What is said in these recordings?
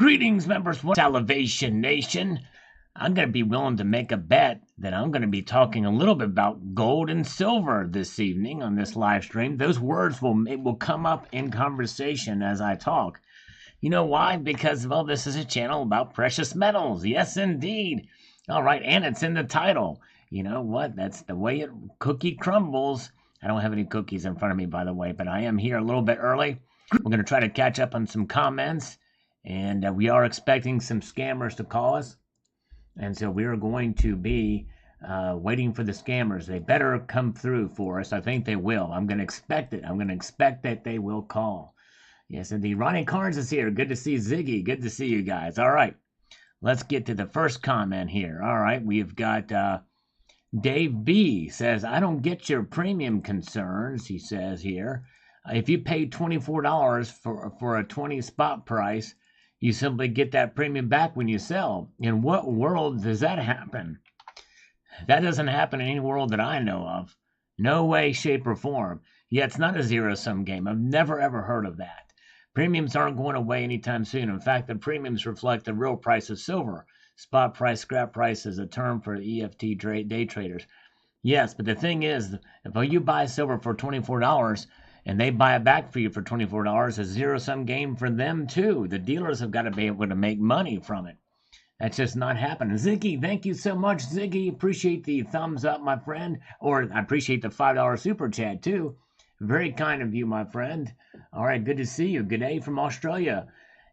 Greetings, members of Salivation Nation. I'm going to be willing to make a bet that I'm going to be talking a little bit about gold and silver this evening on this live stream. Those words will come up in conversation as I talk. You know why? Because, well, this is a channel about precious metals. Yes, indeed. All right, and it's in the title. You know what? That's the way it cookie crumbles. I don't have any cookies in front of me, by the way, but I am here a little bit early. We're going to try to catch up on some comments, and we are expecting some scammers to call us. And so we are going to be waiting for the scammers. They better come through for us. I think they will. I'm going to expect it. I'm going to expect that they will call. Yes, indeed. Ronnie Carnes is here. Good to see Ziggy. Good to see you guys. All right. Let's get to the first comment here. All right. We've got Dave B. says, I don't get your premium concerns, he says here. If you pay $24 for a 20 spot price, you simply get that premium back when you sell. In what world does that happen? That doesn't happen in any world that I know of. No way, shape, or form. Yeah, it's not a zero-sum game. I've never, ever heard of that. Premiums aren't going away anytime soon. In fact, the premiums reflect the real price of silver. Spot price, scrap price is a term for EFT day traders. Yes, but the thing is, if you buy silver for $24, and they buy it back for you for $24, a zero-sum game for them, too. The dealers have got to be able to make money from it. That's just not happening. Ziggy, thank you so much, Ziggy. Appreciate the thumbs up, my friend. Or I appreciate the $5 super chat, too. Very kind of you, my friend. All right, good to see you. Good day from Australia.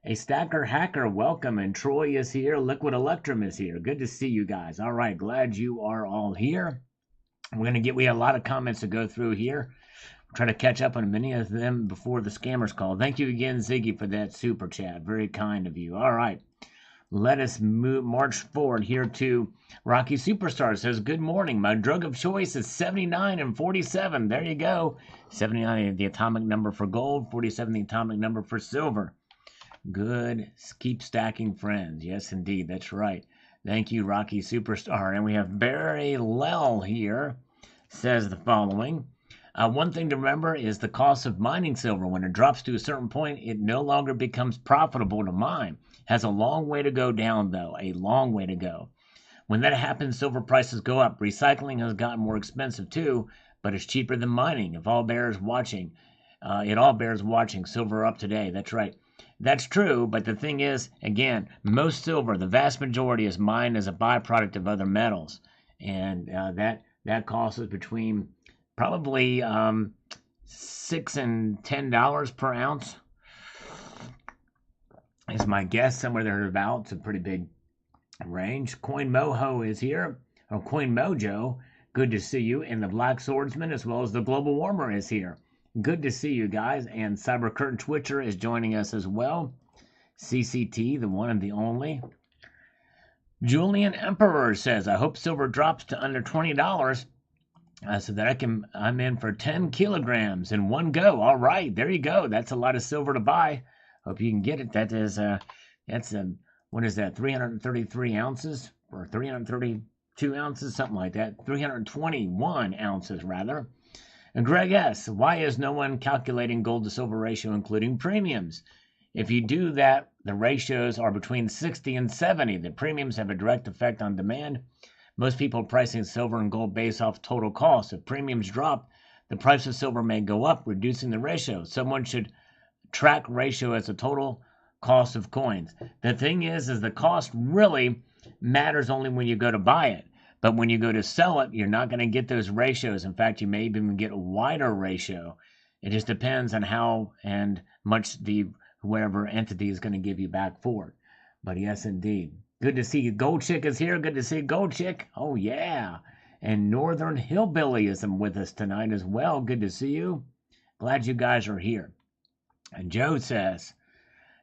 A Stacker Hacker, welcome. And Troy is here. Liquid Electrum is here. Good to see you guys. All right, glad you are all here. We have a lot of comments to go through here. Try to catch up on many of them before the scammers call. Thank you again, Ziggy, for that super chat. Very kind of you. All right. Let us march forward here to Rocky Superstar. Says, good morning. My drug of choice is 79 and 47. There you go. 79, the atomic number for gold. 47, the atomic number for silver. Good. Keep stacking friends. Yes, indeed. That's right. Thank you, Rocky Superstar. And we have Barry Lell here. Says the following. One thing to remember is the cost of mining silver. When it drops to a certain point, it no longer becomes profitable to mine. Has a long way to go down, though. A long way to go. When that happens, silver prices go up. Recycling has gotten more expensive, too, but it's cheaper than mining. If all bears watching, it all bears watching. Silver up today. That's right. That's true, but the thing is, again, most silver, the vast majority, is mined as a byproduct of other metals. And that costs us between probably $6 and $10 per ounce is my guess. Somewhere there about. It's a pretty big range. Coin Mojo is here, or Coin Mojo. Good to see you. And the Black Swordsman, as well as the Global Warmer, is here. Good to see you guys. And Cyber Curtain Twitcher is joining us as well. CCT, the one and the only. Julian Emperor says, I hope silver drops to under $20. So that I'm in for 10 kilograms in one go. All right, there you go. That's a lot of silver to buy. Hope you can get it. That is, what is that? 333 ounces or 332 ounces, something like that. 321 ounces rather. And Greg S., why is no one calculating gold to silver ratio, including premiums? If you do that, the ratios are between 60 and 70. The premiums have a direct effect on demand. Most people are pricing silver and gold based off total cost. If premiums drop, the price of silver may go up, reducing the ratio. Someone should track ratio as a total cost of coins. The thing is the cost really matters only when you go to buy it. But when you go to sell it, you're not going to get those ratios. In fact, you may even get a wider ratio. It just depends on how and much whoever entity is going to give you back for it. But yes, indeed. Good to see you. Gold Chick is here. Good to see you, Gold Chick. Oh, yeah. And Northern Hillbilly is with us tonight as well. Good to see you. Glad you guys are here. And Joe says,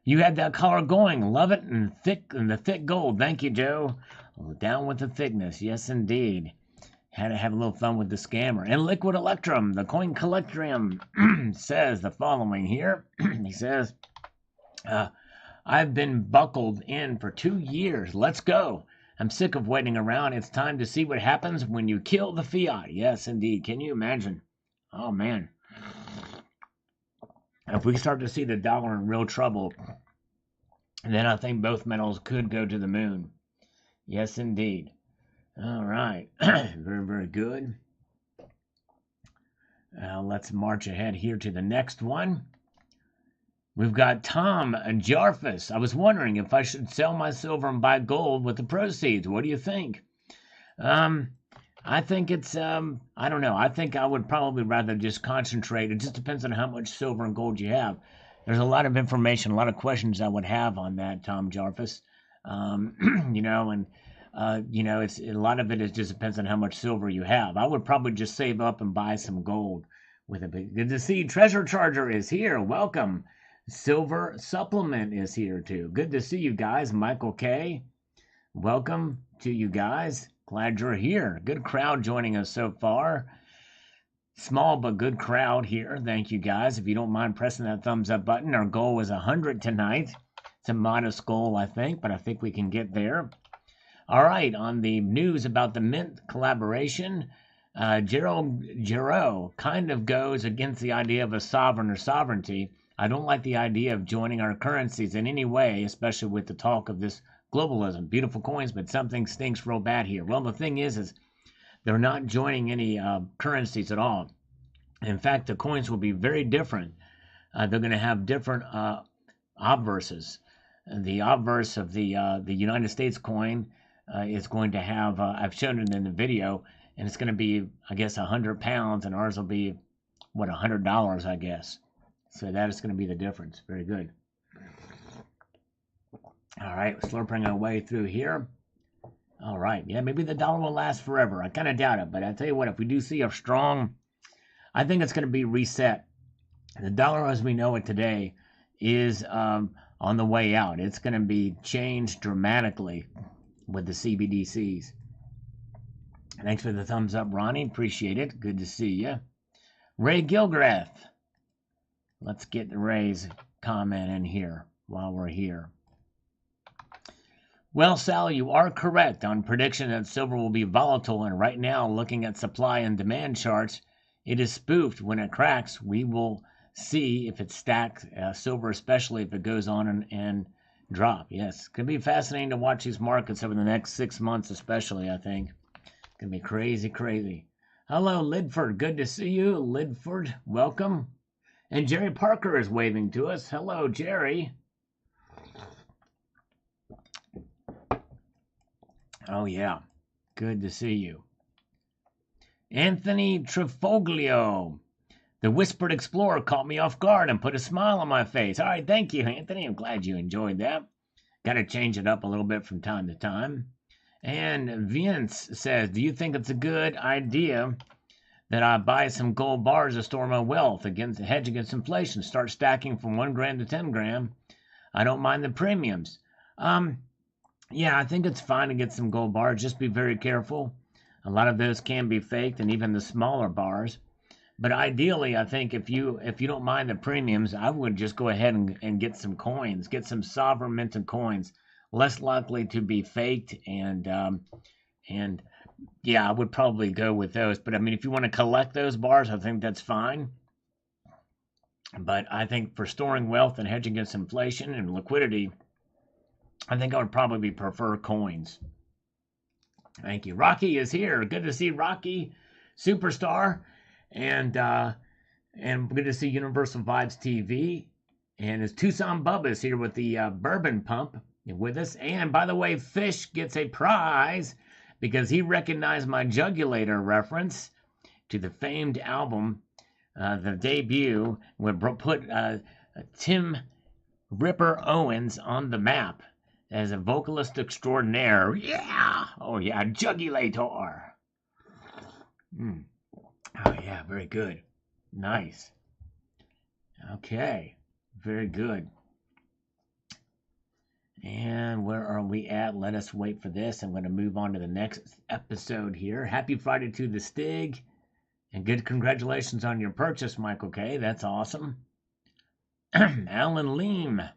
you had that color going. Love it and the thick gold. Thank you, Joe. Down with the thickness. Yes, indeed. Had to have a little fun with the scammer. And Liquid Electrum, the coin collectorium, says the following here. He says, I've been buckled in for 2 years. Let's go. I'm sick of waiting around. It's time to see what happens when you kill the fiat. Yes, indeed. Can you imagine? Oh, man. If we start to see the dollar in real trouble, And then I think both metals could go to the moon. Yes, indeed. All right. Very, very good. Let's march ahead here to the next one. We've got Tom Jarfus. I was wondering if I should sell my silver and buy gold with the proceeds. What do you think? Um, I think it's I don't know. I think I would probably rather just concentrate. It just depends on how much silver and gold you have. There's a lot of information, a lot of questions I would have on that, Tom Jarvis. You know, and you know, it's a lot of it is just depends on how much silver you have. I would probably just save up and buy some gold with a big. Good to see Treasure Charger is here. Welcome. Silver Supplement is here too. Good to see you guys. Michael K. Welcome to you guys. Glad you're here. Good crowd joining us so far. Small but good crowd here. Thank you guys. If you don't mind pressing that thumbs up button, our goal was 100 tonight. It's a modest goal, I think, but I think we can get there. All right, on the news about the Mint collaboration, Gerald Giro kind of goes against the idea of a sovereign or sovereignty. I don't like the idea of joining our currencies in any way, especially with the talk of this globalism. Beautiful coins, but something stinks real bad here. Well, the thing is they're not joining any currencies at all. In fact, the coins will be very different. They're going to have different obverses. The obverse of the United States coin is going to have, I've shown it in the video, and it's going to be, I guess, 100 pounds, and ours will be, what, $100, I guess. So that is going to be the difference. Very good. All right, slurping our way through here. All right, yeah, maybe the dollar will last forever. I kind of doubt it, but I tell you what, if we do see a strong, I think it's going to be reset. The dollar as we know it today is on the way out. It's going to be changed dramatically with the CBDCs. Thanks for the thumbs up, Ronnie. Appreciate it. Good to see you. Ray Gilgrath. Let's get Ray's comment in here while we're here. Well, Sal, you are correct on prediction that silver will be volatile, and right now, looking at supply and demand charts, it is spoofed. When it cracks, we will see if it's stacked, silver especially if it goes on and drop. Yes, could be fascinating to watch these markets over the next 6 months especially, I think. Gonna be crazy, crazy. Hello, Lidford. Good to see you, Lidford. Welcome. And Jerry Parker is waving to us. Hello, Jerry. Oh, yeah. Good to see you. Anthony Trifoglio. The Whispered Explorer caught me off guard and put a smile on my face. All right, thank you, Anthony. I'm glad you enjoyed that. Got to change it up a little bit from time to time. And Vince says, do you think it's a good idea that I buy some gold bars to store my wealth against hedge against inflation, start stacking from 1 gram to 10 gram? I don't mind the premiums. Yeah, I think it's fine to get some gold bars. Just be very careful. A lot of those can be faked, and even the smaller bars. But ideally, I think if you don't mind the premiums, I would just go ahead and get some coins, get some sovereign minted coins, less likely to be faked, and yeah, I would probably go with those. But I mean, if you want to collect those bars, I think that's fine. But I think for storing wealth and hedging against inflation and liquidity, I think I would probably prefer coins. Thank you. Rocky is here. Good to see Rocky, superstar, and good to see Universal Vibes TV. And it's Tucson Bubba is here with the bourbon pump with us. And by the way, Fish gets a prize because he recognized my Jugulator reference to the famed album, the debut, would put Tim Ripper Owens on the map as a vocalist extraordinaire. Yeah! Oh, yeah, Jugulator. Oh, yeah, very good. Nice. Okay, very good. And where are we at? Let us wait for this. I'm going to move on to the next episode here. Happy Friday to the Stig. And good congratulations on your purchase, Michael K. That's awesome. Alan Leem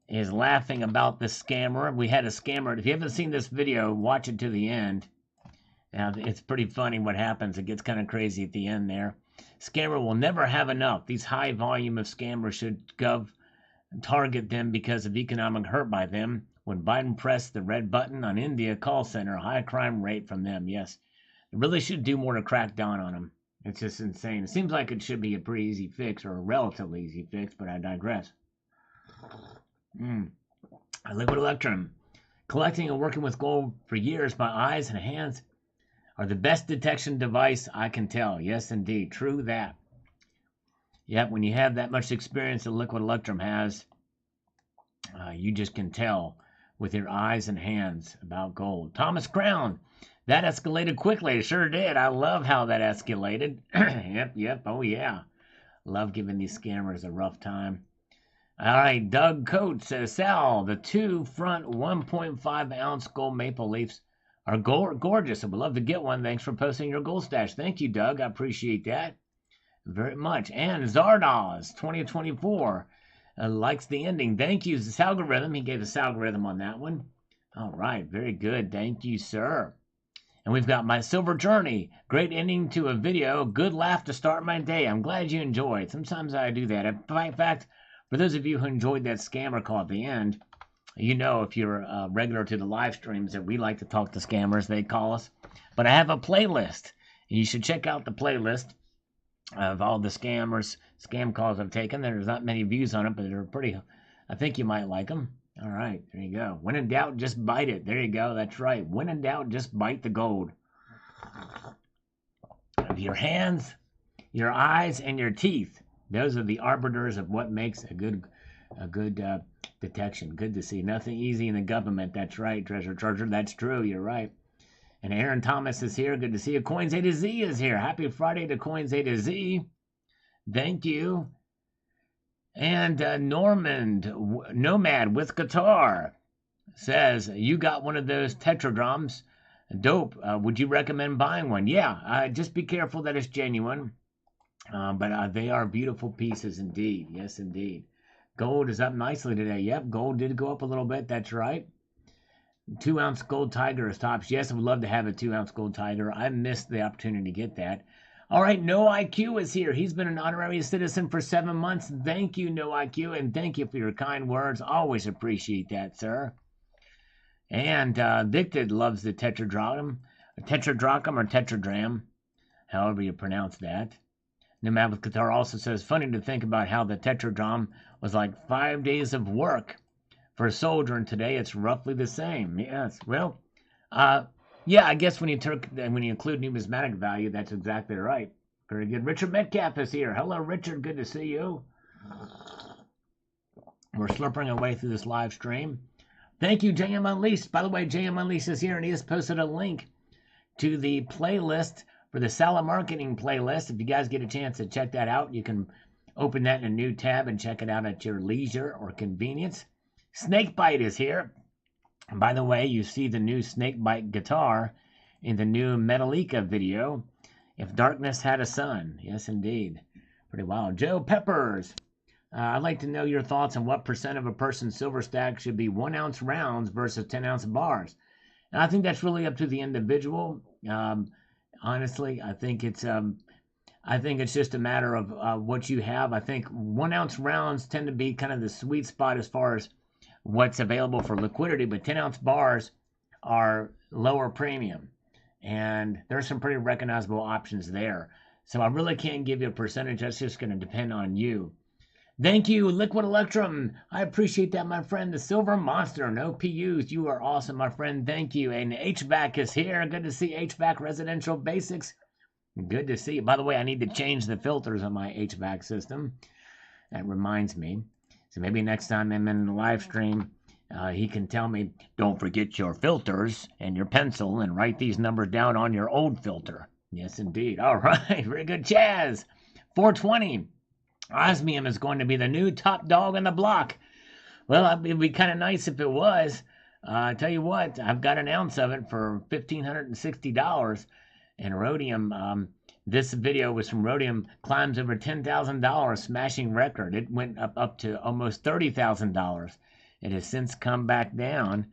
is laughing about the scammer. We had a scammer. If you haven't seen this video, watch it to the end. Now, it's pretty funny what happens. It gets kind of crazy at the end there. Scammer will never have enough. These high volume of scammers should target them because of economic hurt by them. When Biden pressed the red button on India call center, high crime rate from them. Yes, they really should do more to crack down on them. It's just insane. It seems like it should be a pretty easy fix, or a relatively easy fix, but I digress. Liquid electrum. Collecting and working with gold for years, my eyes and hands are the best detection device I can tell. Yes, indeed. True that. Yep, when you have that much experience that liquid electrum has, you just can tell with your eyes and hands about gold. Thomas Crown. That escalated quickly. It sure did. I love how that escalated. Yep. Oh, yeah. Love giving these scammers a rough time. All right. Doug Coates says, Sal, the 2 front 1.5 ounce gold maple leafs are gorgeous. I would love to get one. Thanks for posting your gold stash. Thank you, Doug. I appreciate that very much. And Zardoz 2024 likes the ending. Thank you, Salgorithm. He gave us Salgorithm on that one. All right. Very good. Thank you, sir. And we've got My Silver Journey. Great ending to a video. Good laugh to start my day. I'm glad you enjoyed. Sometimes I do that. In fact, for those of you who enjoyed that scammer call at the end, you know, if you're regular to the live streams, that we like to talk to scammers. They call us. But I have a playlist. You should check out the playlist of all the scam calls I've taken. There's not many views on it, but they're pretty. I think you might like them. All right, there you go. When in doubt, just bite it. There you go. That's right. When in doubt, just bite the gold. Your hands, your eyes, and your teeth. Those are the arbiters of what makes a good detection. Good to see. Nothing easy in the government. That's right, Treasure Charger. That's true. You're right. And Aaron Thomas is here. Good to see you. Coins A to Z is here. Happy Friday to Coins A to Z. Thank you. And Nomad with guitar says, you got one of those tetradrachms. Dope. Would you recommend buying one? Yeah. Just be careful that it's genuine. But they are beautiful pieces indeed. Yes, indeed. Gold is up nicely today. Yep, gold did go up a little bit. That's right. 2 ounce gold tiger is tops. Yes, I would love to have a 2 ounce gold tiger. I missed the opportunity to get that. All right, No IQ is here. He's been an honorary citizen for 7 months. Thank you, No IQ, and thank you for your kind words. Always appreciate that, sir. And Victor loves the tetradrachm or tetradram, however you pronounce that. Nomad with Guitar also says, funny to think about how the tetradrachm was like 5 days of work for a soldier, and today it's roughly the same. Yes, well, yeah, I guess when you include numismatic value, that's exactly right. Very good. Richard Metcalf is here. Hello, Richard. Good to see you. We're slurping our way through this live stream. Thank you, JM Unleashed. By the way, JM Unleashed is here, and he has posted a link to the playlist for the Sala Marketing playlist. If you guys get a chance to check that out, you can open that in a new tab and check it out at your leisure or convenience. Snakebite is here. And by the way, you see the new Snakebite guitar in the new Metallica video, If Darkness Had a Sun. Yes, indeed. Pretty wild. Joe Peppers. I'd like to know your thoughts on what % of a person's silver stack should be 1 ounce rounds versus 10 ounce bars. And I think that's really up to the individual. Honestly, I think it's just a matter of what you have. I think 1 ounce rounds tend to be kind of the sweet spot as far as what's available for liquidity, but 10 ounce bars are lower premium, and there's some pretty recognizable options there. So I really can't give you a percentage. That's just going to depend on you. Thank you, Liquid Electrum. I appreciate that, my friend. The Silver Monster, no PUs. You are awesome, my friend. Thank you. And HVAC is here. Good to see HVAC Residential Basics. Good to see you. By the way, I need to change the filters on my HVAC system. That reminds me. So maybe next time I'm in the live stream, he can tell me, don't forget your filters and your pencil and write these numbers down on your old filter. Yes, indeed. All right. Very good. Chaz. 420. Osmium is going to be the new top dog on the block. Well, it'd be kind of nice if it was. I tell you what, I've got an ounce of it for $1,560. And Rhodium, this video was from Rhodium, climbs over $10,000, smashing record. It went up to almost $30,000. It has since come back down.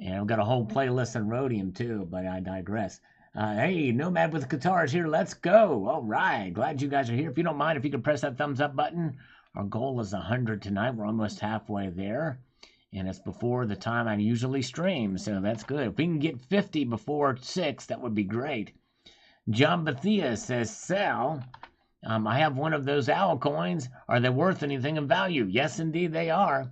And I've got a whole playlist on Rhodium too, but I digress. Hey, Nomad with Guitars here. Let's go. All right. Glad you guys are here. If you don't mind, if you could press that thumbs up button Our goal is 100 tonight. We're almost halfway there. And it's before the time I usually stream, so that's good. If we can get 50 before 6, that would be great. John Bethia says, Sal, I have one of those owl coins. Are they worth anything of value? Yes, indeed they are.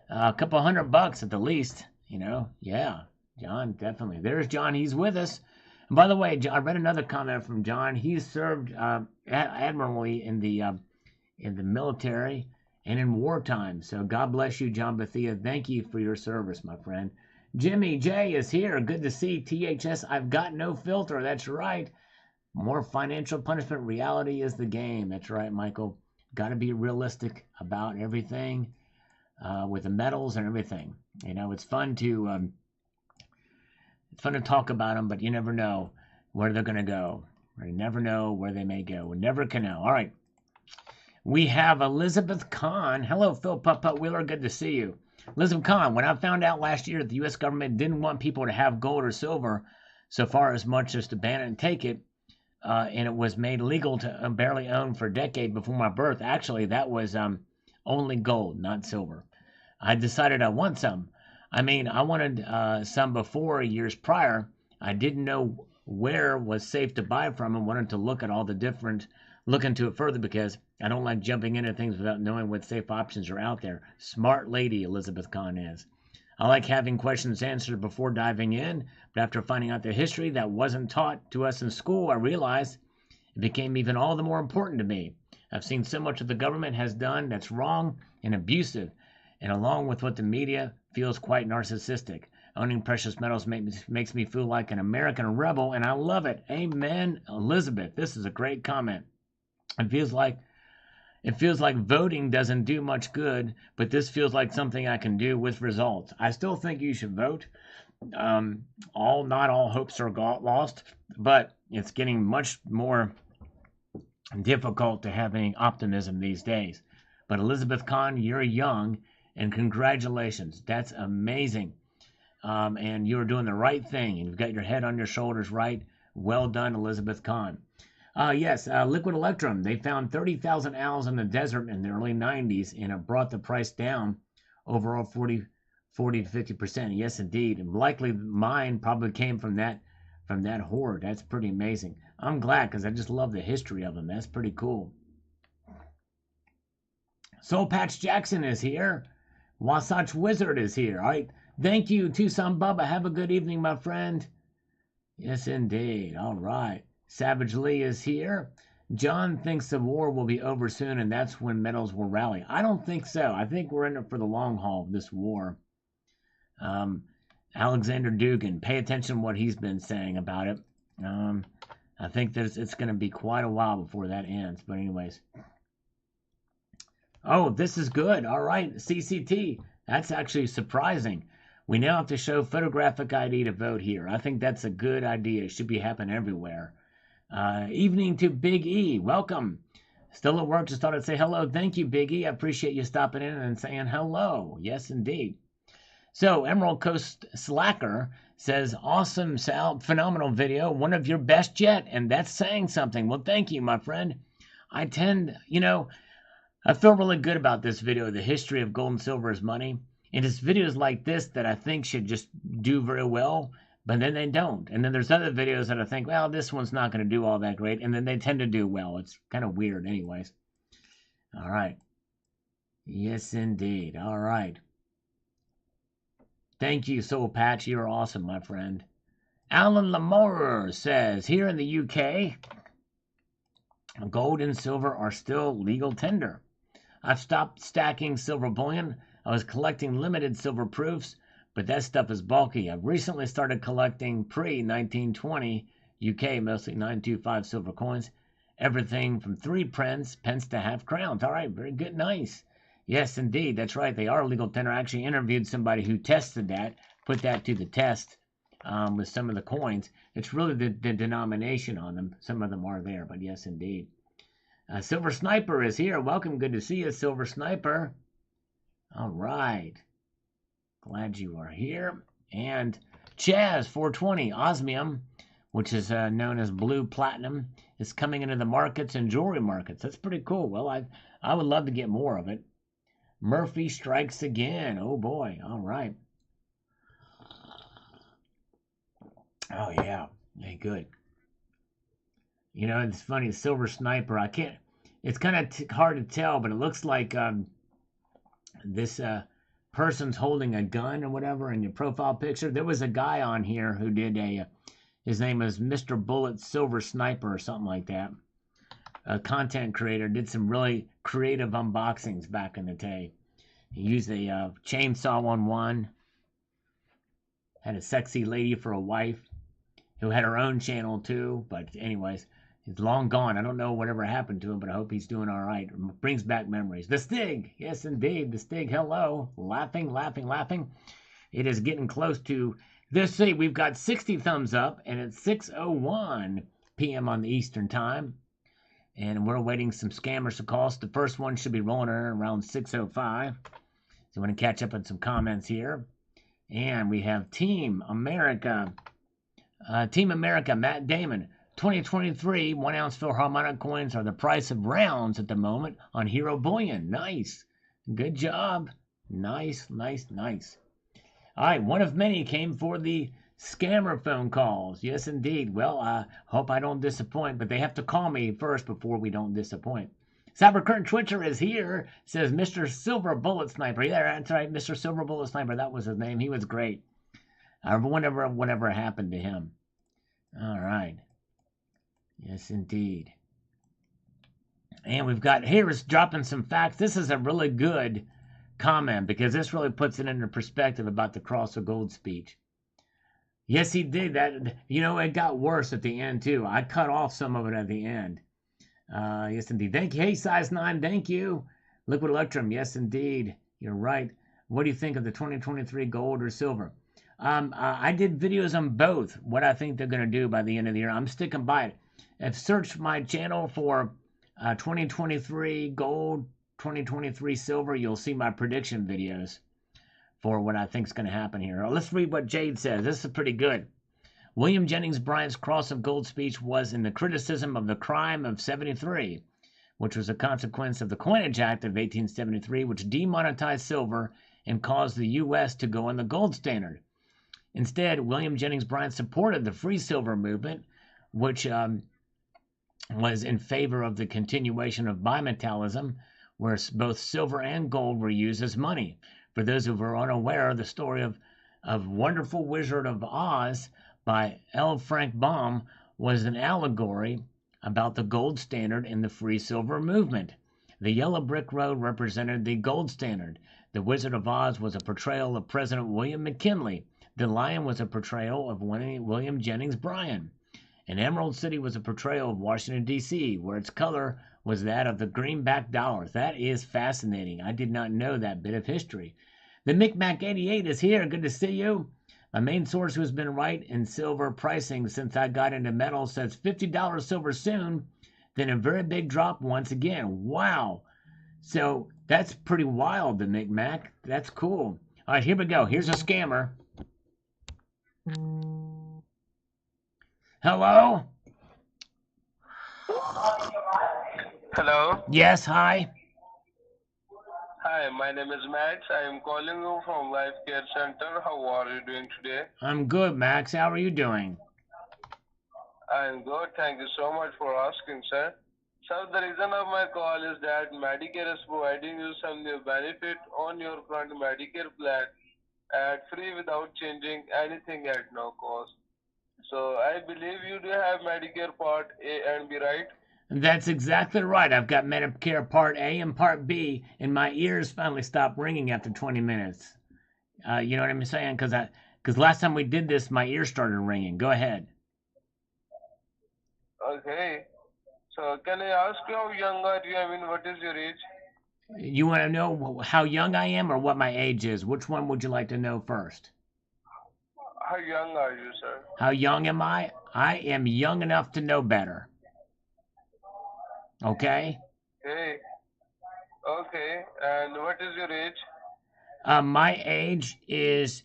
A couple $100 at the least, you know. Yeah, John, definitely. There's John. He's with us. And by the way, I read another comment from John. He served admirably in the military and in wartime. So God bless you, John Bethia. Thank you for your service, my friend. Jimmy J is here. Good to see THS. I've got no filter. That's right. More financial punishment. Reality is the game. That's right, Michael. Got to be realistic about everything with the metals and everything. You know, it's fun to talk about them, but you never know where they're going to go. You never know where they may go. We never can know. All right. We have Elizabeth Kahn. Hello, Phil Putt Wheeler. Good to see you. Elizabeth Kahn, when I found out last year that the U.S. government didn't want people to have gold or silver so far as much as to ban it and take it, and it was made legal to barely own for a decade before my birth. Actually, that was only gold, not silver. I decided I want some. I mean, I wanted some before years prior. I didn't know where was safe to buy from and wanted to look into it further because I don't like jumping into things without knowing what safe options are out there. Smart lady, Elizabeth Kahn is. I like having questions answered before diving in, but after finding out the history that wasn't taught to us in school, I realized it became even all the more important to me. I've seen so much of the government has done that's wrong and abusive, and along with what the media feels quite narcissistic. Owning precious metals makes me feel like an American rebel, and I love it. Amen, Elizabeth. This is a great comment. It feels like voting doesn't do much good, but this feels like something I can do with results. I still think you should vote. Not all hopes are lost, but it's getting much more difficult to have any optimism these days. But Elizabeth Kahn, you're young, and congratulations. That's amazing. And you're doing the right thing, and you've got your head on your shoulders right. Well done, Elizabeth Kahn. Yes, Liquid Electrum. They found 30,000 owls in the desert in the early 90s, and it brought the price down overall 40 to 50%. Yes, indeed. And likely mine probably came from that hoard. That's pretty amazing. I'm glad because I just love the history of them. That's pretty cool. Soul Patch Jackson is here. Wasatch Wizard is here. All right. Thank you, Tucson Bubba. Have a good evening, my friend. Yes, indeed. All right. Savage Lee is here. John thinks the war will be over soon, and that's when metals will rally. I don't think so. I think we're in it for the long haul of this war. Alexander Dugan, pay attention to what he's been saying about it. I think it's going to be quite a while before that ends. But anyways. Oh, this is good. All right, CCT. That's actually surprising. We now have to show photographic ID to vote here. I think that's a good idea. It should be happening everywhere. Evening to Big E. Welcome. Still at work. Just thought I'd say hello. Thank you, Big E. I appreciate you stopping in and saying hello. Yes, indeed. So, Emerald Coast Slacker says, awesome, Sal. Phenomenal video. One of your best yet. And that's saying something. Well, thank you, my friend. I feel really good about this video, the history of gold and silver as money. And it's videos like this that I think should just do very well, but then they don't. And then there's other videos that I think, well, this one's not going to do all that great, and then they tend to do well. It's kind of weird anyways. All right. Yes, indeed. All right. Thank you, Soul Patch. You're awesome, my friend. Alan Lamore says, here in the UK, gold and silver are still legal tender. I've stopped stacking silver bullion. I was collecting limited silver proofs, but that stuff is bulky. I've recently started collecting pre-1920 UK, mostly 925 silver coins. Everything from 3 pence to half crowns. All right, very good, nice. Yes, indeed, that's right. They are legal tender. I actually interviewed somebody who tested that, put that to the test with some of the coins. It's really the denomination on them. Some of them are there, but yes, indeed. Silver Sniper is here. Welcome. Good to see you, Silver Sniper. All right. Glad you are here. And Chaz420, osmium which is known as blue platinum, is coming into the markets and jewelry markets. That's pretty cool. Well, I would love to get more of it. Murphy strikes again. Oh boy. All right. Oh yeah. Hey, good. You know, it's funny. Silver Sniper. I can't. It's kind of hard to tell, but it looks like this person's holding a gun or whatever in your profile picture. There was a guy on here who did his name was Mr. Bullet Silver Sniper or something like that. A content creator, did some really creative unboxings back in the day. He used a chainsaw on one, had a sexy lady for a wife who had her own channel too. But anyways, he's long gone. I don't know whatever happened to him, but I hope he's doing all right. It brings back memories. The Stig, yes indeed, the Stig. Hello, laughing, laughing, laughing. It is getting close to this. See, we've got 60 thumbs up, and it's 6:01 p.m. on the Eastern time, and we're awaiting some scammers to call us. The first one should be rolling around 6:05. So we're going to catch up on some comments here, and we have Team America. Team America, Matt Damon. 2023 1-ounce Philharmonic coins are the price of rounds at the moment on Hero Bullion. Nice. Good job. Nice, nice, nice. All right, one of many came for the scammer phone calls. Yes, indeed. Well, I hope I don't disappoint, but they have to call me first before we don't disappoint. Cybercurrent Twitcher is here, says Mr. Silver Bullet Sniper. Yeah, that's right, Mr. Silver Bullet Sniper. That was his name. He was great. Whatever happened to him. All right. Yes, indeed. And we've got, here is dropping some facts. This is a really good comment because this really puts it into perspective about the Cross of Gold speech. Yes, he did that. You know, it got worse at the end, too. I cut off some of it at the end. Yes, indeed. Thank you. Hey, Size 9, thank you. Liquid Electrum, yes, indeed. You're right. What do you think of the 2023 gold or silver? I did videos on both, what I think they're going to do by the end of the year. I'm sticking by it. I've searched my channel for 2023 gold, 2023 silver. You'll see my prediction videos for what I think is going to happen here. Let's read what Jade says. This is pretty good. William Jennings Bryan's Cross of Gold speech was in the criticism of the crime of 73, which was a consequence of the Coinage Act of 1873, which demonetized silver and caused the U.S. to go on the gold standard. Instead, William Jennings Bryan supported the free silver movement, which was in favor of the continuation of bimetallism, where both silver and gold were used as money. For those who were unaware, the story of Wonderful Wizard of Oz by L. Frank Baum was an allegory about the gold standard in the free silver movement. The yellow brick road represented the gold standard. The Wizard of Oz was a portrayal of President William McKinley. The lion was a portrayal of William Jennings Bryan. And Emerald City was a portrayal of Washington, D.C., where its color was that of the greenback dollars. That is fascinating. I did not know that bit of history. The Micmac88 is here. Good to see you. My main source who's been right in silver pricing since I got into metal says $50 silver soon, then a very big drop once again. Wow. So that's pretty wild, the Micmac. That's cool. All right, here we go. Here's a scammer. Hello? Hello. Yes, hi. Hi, my name is Max. I am calling you from Life Care Center. How are you doing today? I'm good, Max. How are you doing? I'm good. Thank you so much for asking, sir. Sir, the reason of my call is that Medicare is providing you some new benefit on your current Medicare plan at free without changing anything at no cost. So I believe you do have Medicare Part A and B, right? That's exactly right. I've got Medicare Part A and Part B, and my ears finally stopped ringing after 20 minutes. You know what I'm saying? Because last time we did this, my ears started ringing. Go ahead. Okay. So can I ask you how young are you? I mean, what is your age? You want to know how young I am or what my age is? Which one would you like to know first? How young are you, sir? How young am I? I am young enough to know better. Okay? Okay. Okay. And what is your age? My age is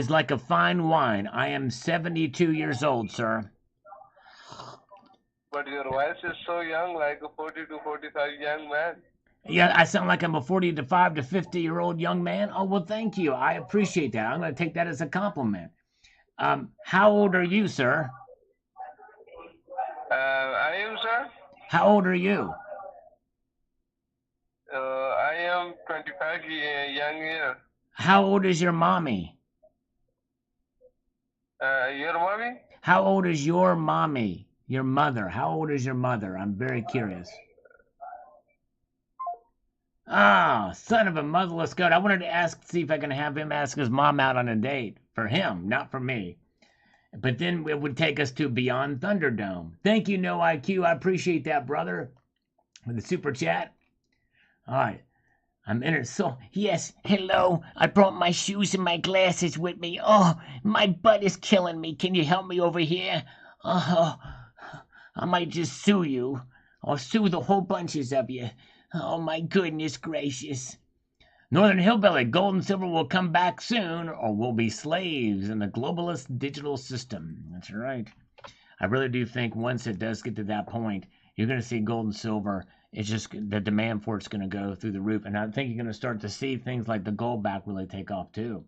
like a fine wine. I am 72 years old, sir. but your voice is so young, like a 40 to 45 young man. Yeah, I sound like I'm a 45 to 50-year-old young man. Oh, well, thank you. I appreciate that. I'm going to take that as a compliment. How old are you, sir? I am, sir. How old are you? I am 25 young year. How old is your mommy? Your mommy? How old is your mommy? Your mother. How old is your mother? I'm very curious. Ah, son of a motherless goat. I wanted to see if I can have him ask his mom out on a date. For him, not for me. But then it would take us to Beyond Thunderdome. Thank you, No IQ. I appreciate that, brother. With the super chat. All right. I'm in it. So, yes, hello. I brought my shoes and my glasses with me. Oh, my butt is killing me. Can you help me over here? Oh, I might just sue you. I'll sue the whole bunches of you. Oh, my goodness gracious. Northern Hillbilly, gold and silver will come back soon, or we'll be slaves in the globalist digital system. That's right. I really do think once it does get to that point, you're going to see gold and silver. It's just the demand for it's going to go through the roof. And I think you're going to start to see things like the gold back really take off too.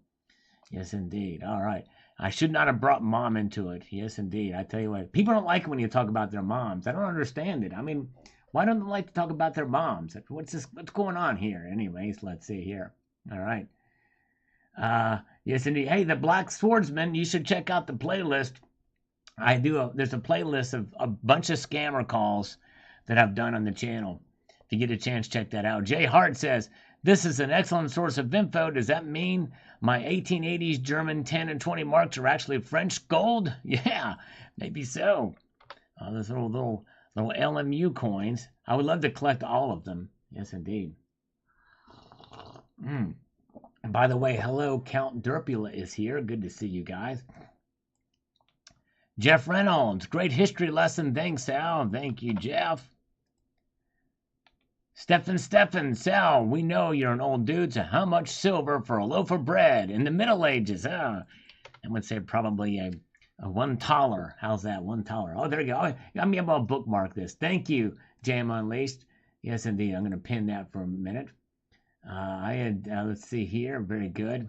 Yes, indeed. All right. I should not have brought mom into it. Yes, indeed. I tell you what, people don't like it when you talk about their moms. I don't understand it. I mean, why don't they like to talk about their moms? What's going on here? Anyways, let's see here. All right. Yes, indeed. Hey, the Black Swordsman, you should check out the playlist. There's a playlist of a bunch of scammer calls that I've done on the channel. If you get a chance, check that out. Jay Hart says, this is an excellent source of info. Does that mean my 1880s German 10 and 20 marks are actually French gold? Yeah, maybe so. Those little LMU coins. I would love to collect all of them. Yes, indeed. By the way, hello, Count Derpula is here. Good to see you guys. Jeff Reynolds, great history lesson. Thanks, Sal. Thank you, Jeff. Stephen, Sal, we know you're an old dude, so how much silver for a loaf of bread in the Middle Ages? I would say probably a $1. How's that? $1. Oh, there you go. I'm able to bookmark this. Thank you, Jam Unleashed. Yes, indeed. I'm going to pin that for a minute. Let's see here. Very good.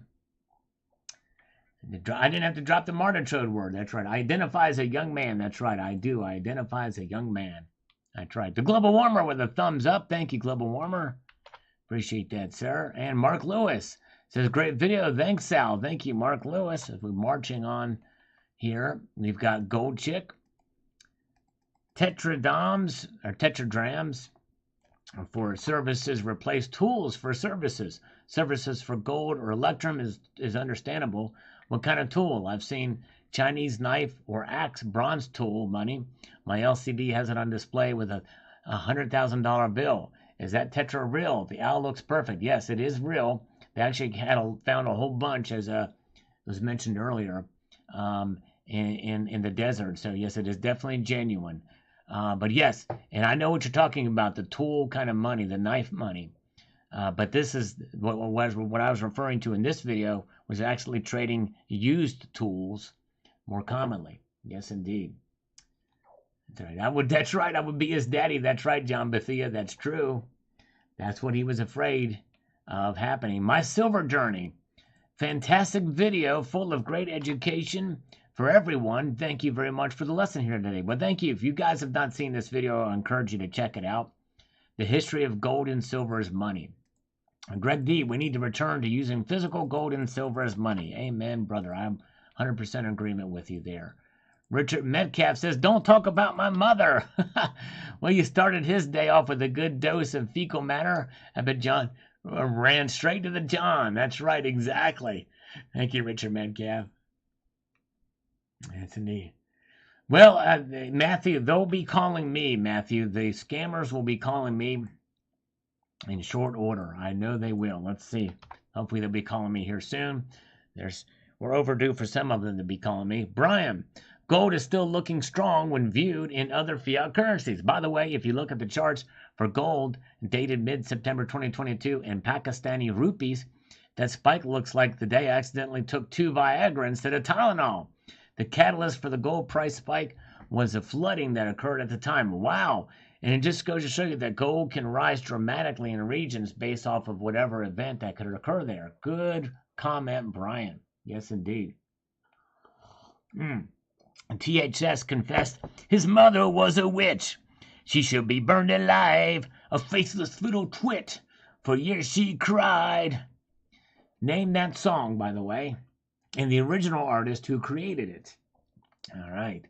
I didn't have to drop the martyr word. That's right. I identify as a young man. That's right. I do. I identify as a young man. That's right. The Global Warmer with a thumbs up. Thank you, Global Warmer. Appreciate that, sir. And Mark Lewis says, great video. Thanks, Sal. Thank you, Mark Lewis. As we're marching on here, we've got Gold Chick. Tetradrams for services replace tools for services. Services for gold or electrum is understandable. What kind of tool? I've seen Chinese knife or axe bronze tool money. My LCD has it on display with a $100,000 bill. Is that Tetra real? The owl looks perfect. Yes, it is real. They actually found a whole bunch, as was mentioned earlier, in the desert. So yes, it is definitely genuine. But yes, and I know what you're talking about, the tool kind of money, the knife money. But this is what I was referring to in this video, was actually trading used tools more commonly. Yes, indeed. That's right. I would be his daddy. That's right, John Bethia. That's true. That's what he was afraid of happening. My silver journey. Fantastic video full of great education for everyone. Thank you very much for the lesson here today. Well, thank you. If you guys have not seen this video, I encourage you to check it out. The history of gold and silver as money. Greg D, we need to return to using physical gold and silver as money. Amen, brother. I'm 100% in agreement with you there. Richard Metcalf says, don't talk about my mother. Well, you started his day off with a good dose of fecal matter. I bet John ran straight to the John. That's right, exactly. Thank you, Richard Metcalf. That's indeed. Well, Matthew, they'll be calling me, Matthew. The scammers will be calling me in short order. I know they will. Let's see. Hopefully they'll be calling me here soon. We're overdue for some of them to be calling me. Brian, gold is still looking strong when viewed in other fiat currencies. By the way, if you look at the charts for gold dated mid-September 2022 in Pakistani rupees, that spike looks like the day I accidentally took 2 Viagra instead of Tylenol. The catalyst for the gold price spike was the flooding that occurred at the time. Wow. And it just goes to show you that gold can rise dramatically in regions based off of whatever event that could occur there. Good comment, Brian. Yes, indeed. THS confessed his mother was a witch. She should be burned alive, a faithless little twit. For years she cried. Name that song, by the way, and the original artist who created it. All right.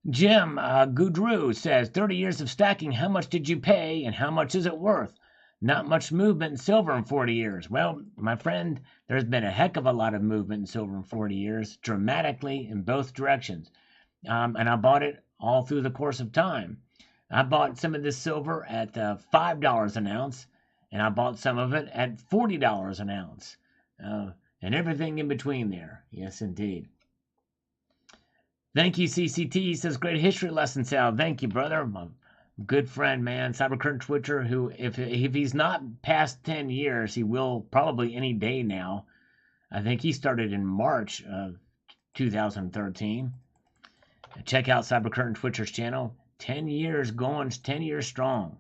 Jim Goudreau says, 30 years of stacking, how much did you pay and how much is it worth? Not much movement in silver in 40 years. Well, my friend, there's been a heck of a lot of movement in silver in 40 years, dramatically in both directions. And I bought it all through the course of time. I bought some of this silver at $5 an ounce, and I bought some of it at $40 an ounce, and everything in between there. Yes, indeed. Thank you, CCT. Says, great history lesson, Sal. Thank you, brother. My good friend, man. Cybercurrent Twitcher, who, if he's not past 10 years, he will probably any day now. I think he started in March of 2013. Check out Cybercurrent Twitcher's channel. 10 years going, 10 years strong.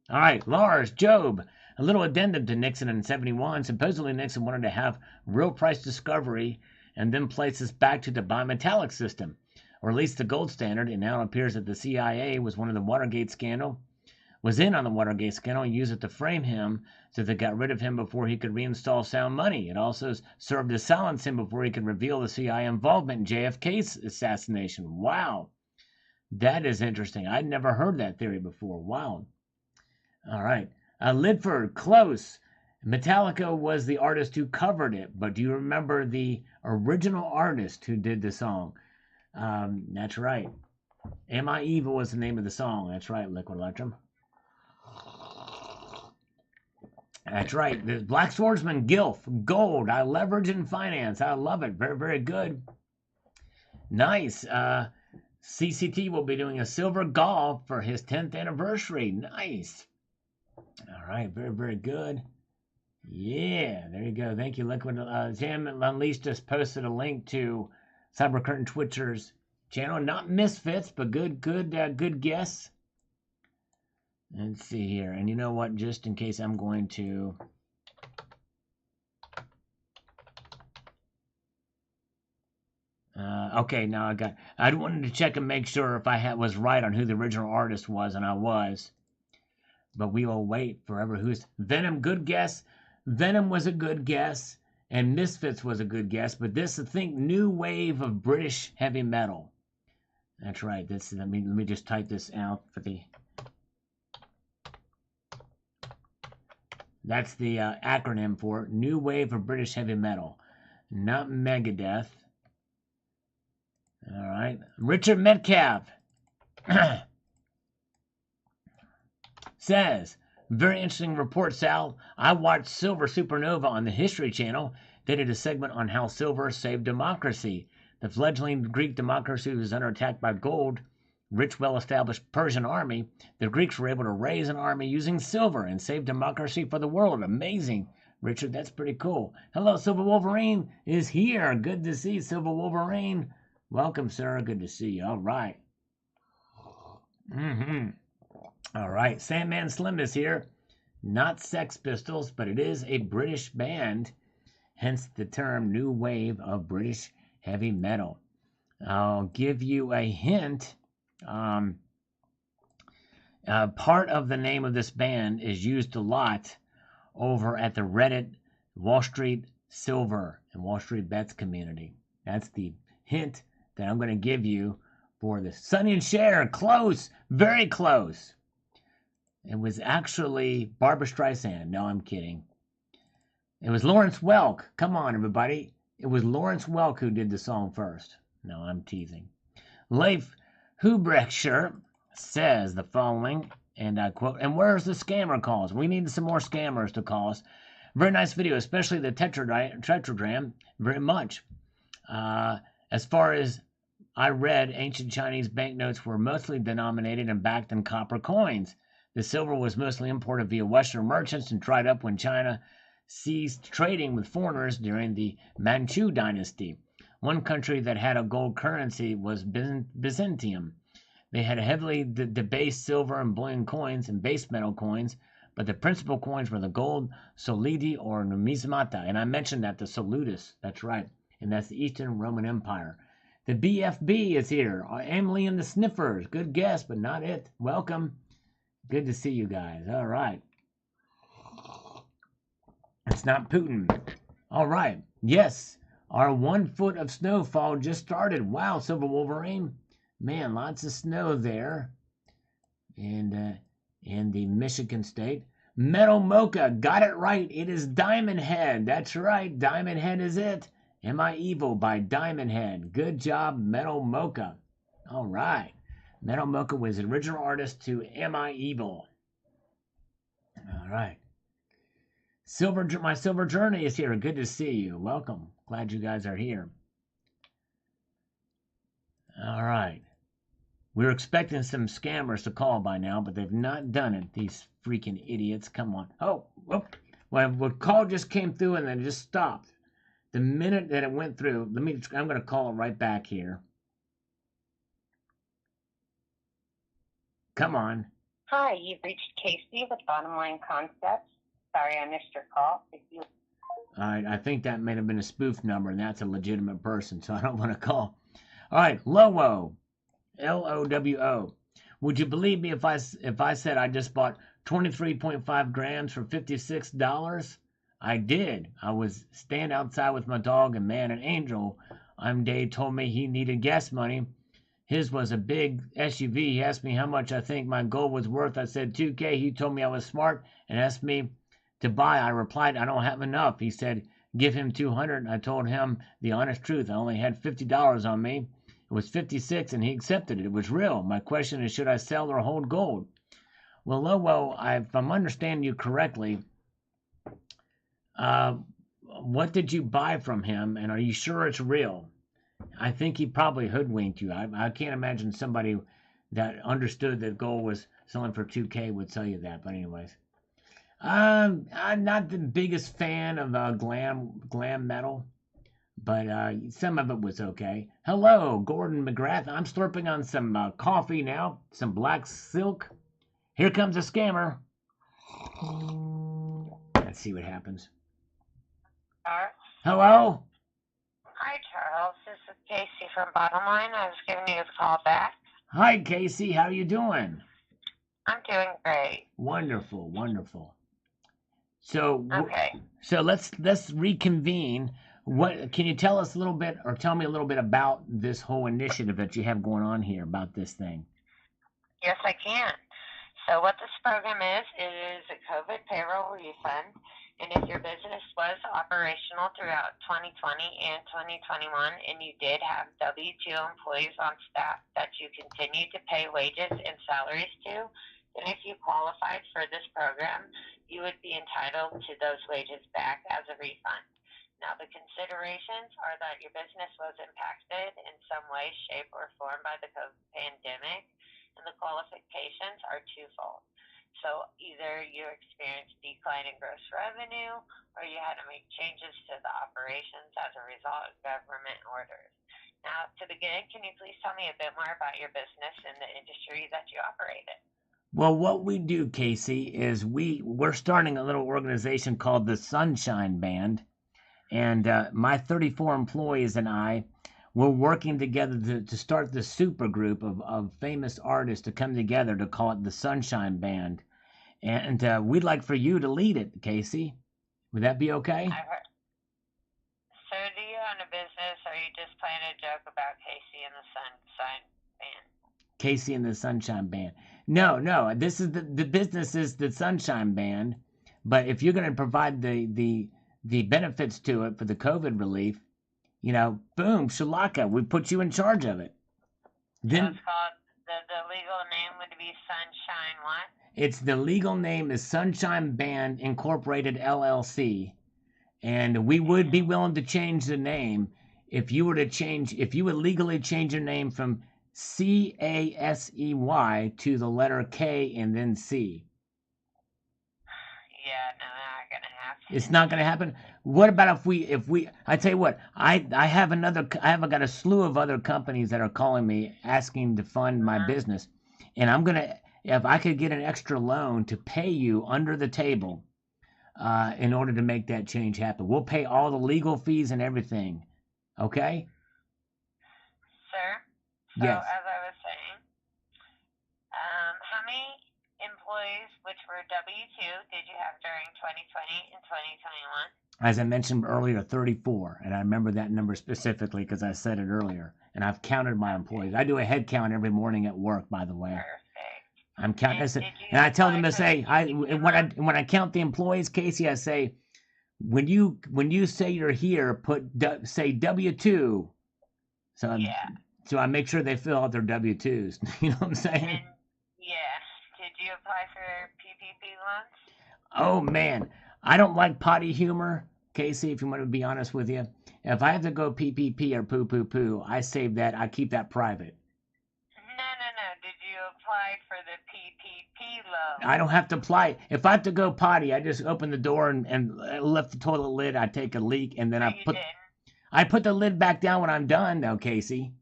All right, Lars, Job. A little addendum to Nixon in 71. Supposedly Nixon wanted to have real price discovery and then place us back to the bimetallic system, or at least the gold standard. It now appears that the CIA was in on the Watergate scandal and used it to frame him so they got rid of him before he could reinstall sound money. It also served to silence him before he could reveal the CIA involvement in JFK's assassination. Wow. That is interesting. I'd never heard that theory before. Wow. All right. Lidford, close. Metallica was the artist who covered it, but do you remember the original artist who did the song? That's right. Am I Evil was the name of the song. That's right, Liquid Electrum. That's right. The Black Swordsman, Gilf, gold. I leverage in finance. I love it. Very, very good. Nice. CCT will be doing a silver golf for his 10th anniversary. Nice. All right. Very, very good. Yeah, there you go. Thank you, Liquid. Jam Unleashed just posted a link to Cybercurtain Twitcher's channel. Not Misfits, but good guess. Let's see here. And you know what? Just in case, I'm going to... okay, now I wanted to check and make sure if I was right on who the original artist was, and I was. But we will wait forever. Who's Venom? Good guess. Venom was a good guess, and Misfits was a good guess. But this, I think, new wave of British heavy metal. That's right. Let me just type this out for the. That's the acronym for it. New wave of British heavy metal, not Megadeth. All right, Richard Metcalf says, very interesting report, Sal. I watched Silver Supernova on the History Channel. They did a segment on how silver saved democracy. The fledgling Greek democracy was under attack by gold. Rich, well-established Persian army. The Greeks were able to raise an army using silver and save democracy for the world. Amazing, Richard. That's pretty cool. Hello, Silver Wolverine is here. Good to see Silver Wolverine. Welcome, sir. Good to see you. All right. All right. Sandman Slim is here. Not Sex Pistols, but it is a British band. Hence the term new wave of British heavy metal. I'll give you a hint. Part of the name of this band is used a lot over at the Reddit Wall Street Silver and Wall Street Bets community. That's the hint that I'm going to give you for the Sonny and Cher. Close, very close. It was actually Barbra Streisand. No, I'm kidding. It was Lawrence Welk. Come on, everybody. It was Lawrence Welk who did the song first. No, I'm teasing. Leif Hubrechter says the following, and I quote, and where's the scammer calls? We need some more scammers to call us. Very nice video, especially the tetragram. Very much. As far as I read, ancient Chinese banknotes were mostly denominated and backed in copper coins. The silver was mostly imported via Western merchants and dried up when China ceased trading with foreigners during the Manchu dynasty. One country that had a gold currency was Byzantium. They had heavily debased silver and bullion coins and base metal coins, but the principal coins were the gold solidi or numismata. And I mentioned that, the solidus. That's right. And that's the Eastern Roman Empire. The BFB is here. Emily and the Sniffers. Good guess, but not it. Welcome. Good to see you guys. All right. It's not Putin. All right. Yes. Our 1 foot of snowfall just started. Wow, Silver Wolverine. Man, lots of snow there. And in the Michigan state. Metal Mocha. Got it right. It is Diamond Head. That's right. Diamond Head is it. Am I Evil by Diamond Head. Good job, Metal Mocha. All right. Metal Mocha was the original artist to Am I Evil. All right. My Silver Journey is here. Good to see you. Welcome. Glad you guys are here. All right. We were expecting some scammers to call by now, but they've not done it. These freaking idiots. Come on. Oh, whoop. Well, the call just came through and then it just stopped. The minute that it went through, I'm going to call it right back here. Come on. Hi, you've reached Casey with Bottom Line Concepts. Sorry I missed your call. All right, I think that may have been a spoof number, and that's a legitimate person, so I don't want to call. All right, Lowo, Lowo. Would you believe me if I said I just bought 23.5 grams for $56? I did. I was standing outside with my dog, and man, an angel Dave told me he needed gas money. His was a big SUV. He asked me how much I think my gold was worth. I said $2K. He told me I was smart and asked me to buy. I replied, I don't have enough. He said, give him $200. I told him the honest truth. I only had $50 on me. It was $56, and he accepted it. It was real. My question is, should I sell or hold gold? Well, Lowo, if I'm understanding you correctly, what did you buy from him, and are you sure it's real? I think he probably hoodwinked you. I can't imagine somebody that understood that gold was selling for $2K would tell you that. But anyways, I'm not the biggest fan of glam metal, but some of it was okay. Hello, Gordon McGrath. I'm slurping on some coffee now, some black silk. Here comes a scammer. Let's see what happens. Hello? Hi, Charles. This is Casey from Bottom Line. I was giving you a call back. Hi, Casey. How you doing? I'm doing great. Wonderful, wonderful. So, okay. So let's reconvene. What can you tell us a little bit, or tell me a little bit about this whole initiative that you have going on here about this thing? Yes, I can. So what this program is a COVID payroll refund. And if your business was operational throughout 2020 and 2021, and you did have W-2 employees on staff that you continue to pay wages and salaries to, then if you qualified for this program, you would be entitled to those wages back as a refund. Now, the considerations are that your business was impacted in some way, shape, or form by the COVID pandemic, and the qualifications are twofold. So either you experienced decline in gross revenue, or you had to make changes to the operations as a result of government orders. Now, to begin, can you please tell me a bit more about your business and the industry that you operate in? Well, what we do, Casey, is we're starting a little organization called the Sunshine Band, and my 34 employees and I, we're working together to start this super group of famous artists to come together to call it the Sunshine Band. And we'd like for you to lead it, Casey. Would that be okay? So do you own a business, or are you just playing a joke about Casey and the Sunshine Band? Casey and the Sunshine Band. No. This is the business is the Sunshine Band. But if you're going to provide the benefits to it for the COVID relief, boom, shalaka, we put you in charge of it. Then it's called, the legal name would be Sunshine what? It's the legal name is Sunshine Band Incorporated LLC, and we would be willing to change the name if you would legally change your name from CASEY to the letter K and then C. Yeah, no, I'm not gonna have It's not going to happen. What about if we? I tell you what, I have got a slew of other companies that are calling me asking to fund my business, and I'm gonna, if I could get an extra loan to pay you under the table, in order to make that change happen. We'll pay all the legal fees and everything. Okay? Sir, so Yes. as I was saying, how many employees, which were W-2, did you have during 2020 and 2021? As I mentioned earlier, 34, and I remember that number specifically because I said it earlier. And I've counted my employees. I do a head count every morning at work, by the way. Perfect. I'm counting, And and I tell them to apply say, for the PPP when I count the employees, Casey, I say, when you say you're here, say W-2. So Yeah. so I make sure they fill out their W-2s. You know what I'm saying? And, yeah. Did you apply for PPP loans? Oh man, I don't like potty humor, Casey. If you want to be honest with you, if I have to go PPP or poo poo poo, I save that. I keep that private. No. Did you apply for the PPP loan? I don't have to apply. If I have to go potty, I just open the door and lift the toilet lid. I take a leak and then No, I put the lid back down when I'm done, though, Casey.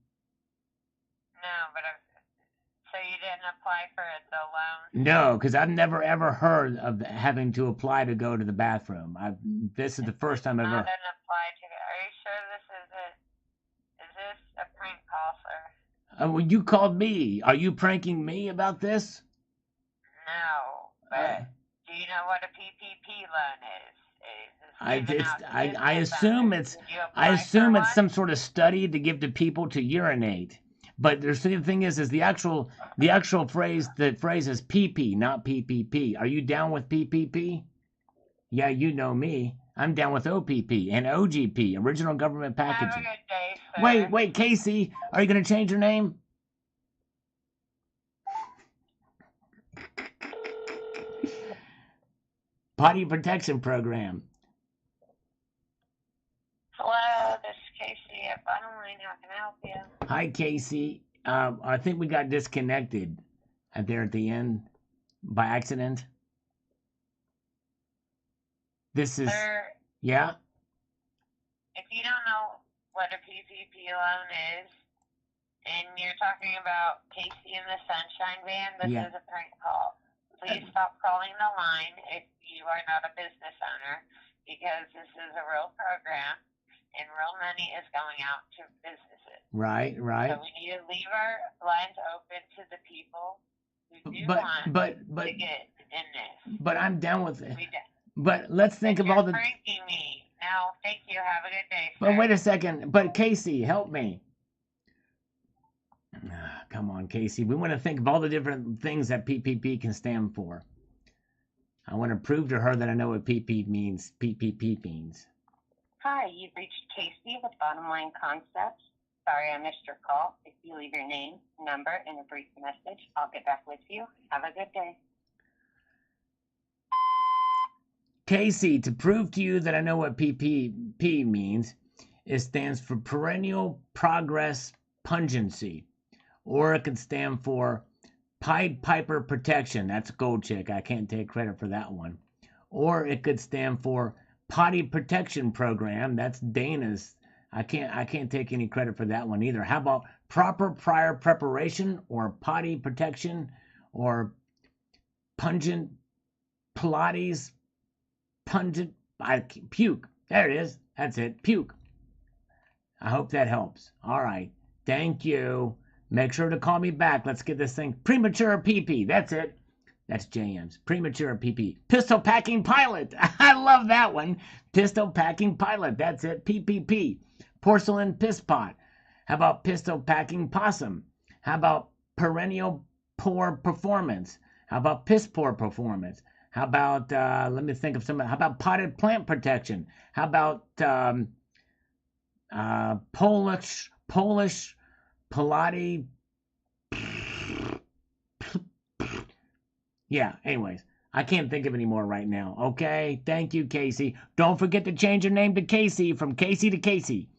No, but so you didn't apply for the loan? No, because I've never ever heard of having to apply to go to the bathroom. This is the first time I've ever. Not an apply to. Are you sure this is it? Is this a prank call, sir? Well, you called me. Are you pranking me about this? No, but do you know what a PPP loan is? I assume it's some sort of study to give to people to urinate. But the thing is the actual phrase, the phrase is PP, not PPP. Are you down with PPP? Yeah, you know me. I'm down with OPP and OGP, Original Government Packaging. Have a good day, sir. Wait, Casey, are you going to change your name? Potty Protection Program. Hello, this is Casey at Bottom Line. How can I help you? Hi, Casey. I think we got disconnected there at the end by accident. This is... Sir, yeah? if you don't know what a PPP loan is, and you're talking about Casey and the Sunshine Band, this is a prank call. Please stop calling the line if you are not a business owner, because this is a real program, and real money is going out to businesses. Right. So we need to leave our lines open to the people who do want to get in this. But I'm down with it. But let's think of all the... You're pranking me. No, thank you. Have a good day, sir. But wait a second. But Casey, help me. Come on, Casey. We want to think of all the different things that PPP can stand for. I want to prove to her that I know what PPP means. Hi, you've reached Casey with Bottom Line Concepts. Sorry I missed your call. If you leave your name, number, and a brief message, I'll get back with you. Have a good day. Casey, to prove to you that I know what PPP means, it stands for Perennial Progress Pungency. Or it could stand for Pied Piper Protection. That's a gold chick. I can't take credit for that one. Or it could stand for Potty Protection Program. That's Dana's. I can't take any credit for that one either. How about Proper Prior Preparation or Potty Protection or Pungent Pilates Pungent Puke. There it is. That's it. Puke. I hope that helps. All right. Thank you. Make sure to call me back. Let's get this thing. Premature PP. That's it. That's JM's. Premature PP. Pistol Packing Pilot. I love that one. Pistol Packing Pilot. That's it. PPP. Porcelain Piss Pot. How about Pistol Packing Possum? How about Perennial Poor Performance? How about Piss Poor Performance? How about, let me think of some, how about Potted Plant Protection? How about Polish Pilates? Yeah, anyways, I can't think of any more right now. Okay, thank you, Casey. Don't forget to change your name to Casey, from Casey to Casey.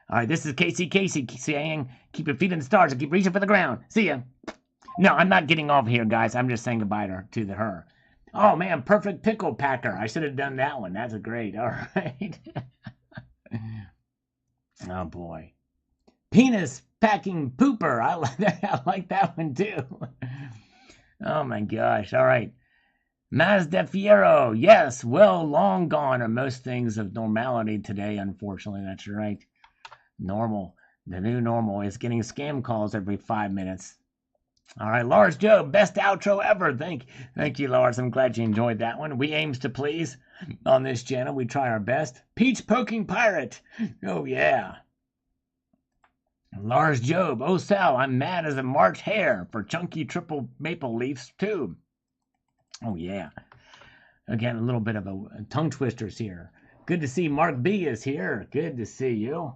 All right, this is Casey saying, keep your feet in the stars and keep reaching for the ground. See ya. No, I'm not getting off here, guys. I'm just saying goodbye to her. Oh, man, perfect pickle packer. I should have done that one. That's a great. All right. Oh, boy. Penis packing pooper. I like that. I like that one, too. Oh, my gosh. All right. Mazda Fiero. Yes, well, long gone are most things of normality today, unfortunately. That's right. Normal. The new normal is getting scam calls every 5 minutes. All right, Lars Joe, best outro ever. Thank you, Lars. I'm glad you enjoyed that one. We aims to please on this channel. We try our best. Peach poking pirate. Oh, yeah. Lars Job. Oh, Sal, I'm mad as a March hare for chunky triple maple leafs, too. Oh, yeah. Again, a little bit of a tongue twisters here. Good to see Mark B is here. Good to see you.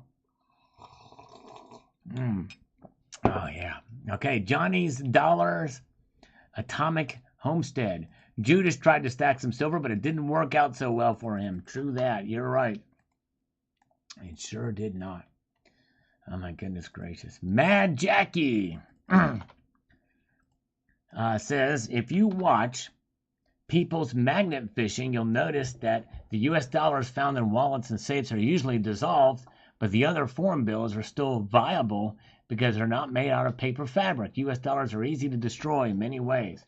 Oh, yeah. Okay, Johnny's Dollars Atomic Homestead. Judas tried to stack some silver, but it didn't work out so well for him. True that. You're right. It sure did not. Oh, my goodness gracious. Mad Jackie says, if you watch people's magnet fishing, you'll notice that the U.S. dollars found in wallets and safes are usually dissolved, but the other foreign bills are still viable because they're not made out of paper fabric. U.S. dollars are easy to destroy in many ways.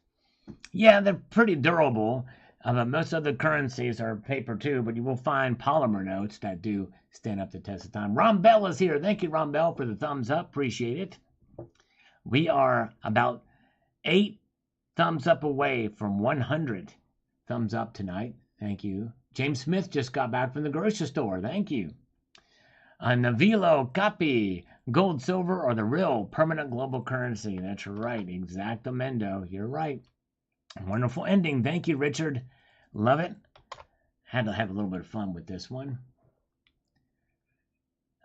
Yeah, they're pretty durable, but most other currencies are paper too, but you will find polymer notes that do stand up the test of time. Ron Bell is here. Thank you, Ron Bell, for the thumbs up. Appreciate it. We are about 8 thumbs up away from 100 thumbs up tonight. Thank you. James Smith just got back from the grocery store. Thank you. Navilo Copy. Gold, silver, or the real permanent global currency. That's right. Exactamendo. You're right. Wonderful ending. Thank you, Richard. Love it. Had to have a little bit of fun with this one.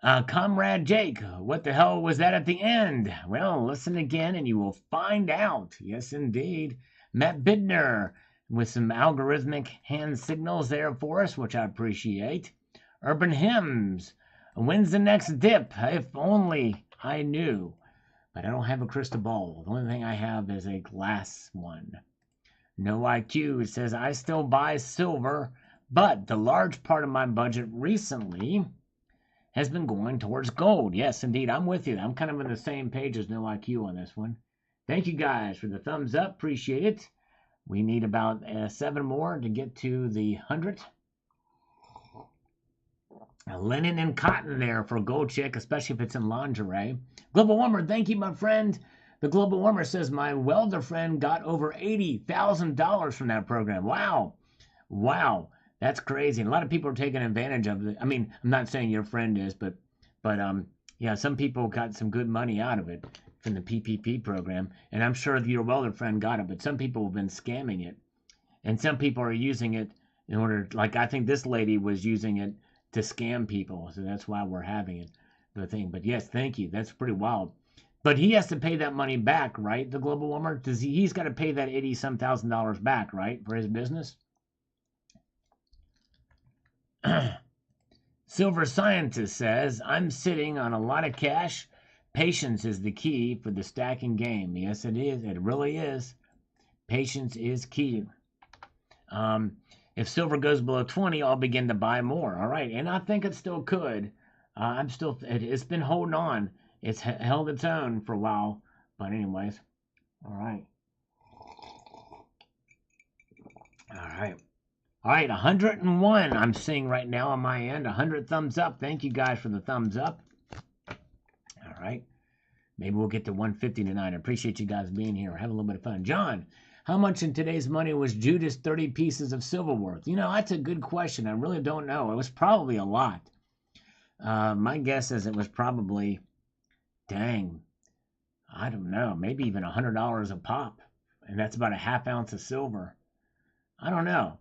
Comrade Jake, what the hell was that at the end? Well, listen again and you will find out. Yes, indeed. Matt Bidner with some algorithmic hand signals there for us, which I appreciate. Urban Hymns. When's the next dip? If only I knew. But I don't have a crystal ball. The only thing I have is a glass one. No IQ says, I still buy silver, but the large part of my budget recently has been going towards gold. Yes, indeed. I'm with you. I'm kind of on the same page as No IQ on this one. Thank you guys for the thumbs up. Appreciate it. We need about 7 more to get to the 100. Linen and cotton there for a gold chick, especially if it's in lingerie. Global Warmer, thank you, my friend. The Global Warmer says, my welder friend got over $80,000 from that program. Wow. Wow. That's crazy. And a lot of people are taking advantage of it. I mean, I'm not saying your friend is, but yeah, some people got some good money out of it from the PPP program. And I'm sure your welder friend got it, but some people have been scamming it. And some people are using it in order, like I think this lady was using it to scam people. So that's why we're having it, the thing. But yes, thank you. That's pretty wild. But he has to pay that money back, right? The Global Warmer? Does he's got to pay that $80-some thousand back, right? For his business? Silver Scientist says, I'm sitting on a lot of cash. Patience is the key for the stacking game. Yes, it is. It really is. Patience is key. If silver goes below 20, I'll begin to buy more. All right. And I think it still could. It's been holding on. It's held its own for a while. But anyways. All right. All right. All right. 101 I'm seeing right now on my end. 100 thumbs up. Thank you guys for the thumbs up. All right. Maybe we'll get to 150 tonight. I appreciate you guys being here. Have a little bit of fun. John, how much in today's money was Judas 30 pieces of silver worth? You know, that's a good question. I really don't know. It was probably a lot. My guess is it was probably, dang, I don't know, maybe even $100 a pop. And that's about a half ounce of silver. I don't know.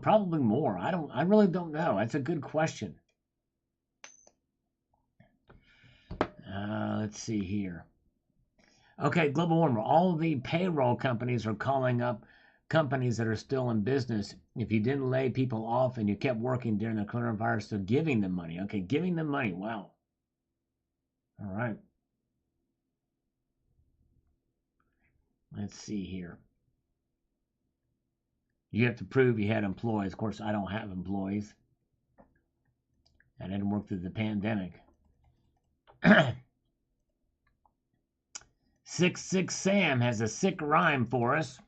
Probably more. I really don't know. That's a good question. Let's see here. Okay, Global Warmer. All the payroll companies are calling up companies that are still in business. If you didn't lay people off and you kept working during the coronavirus, so giving them money. Okay, giving them money. Wow. All right. Let's see here. You have to prove you had employees. Of course, I don't have employees. I didn't work through the pandemic. 66 Sam has a sick rhyme for us.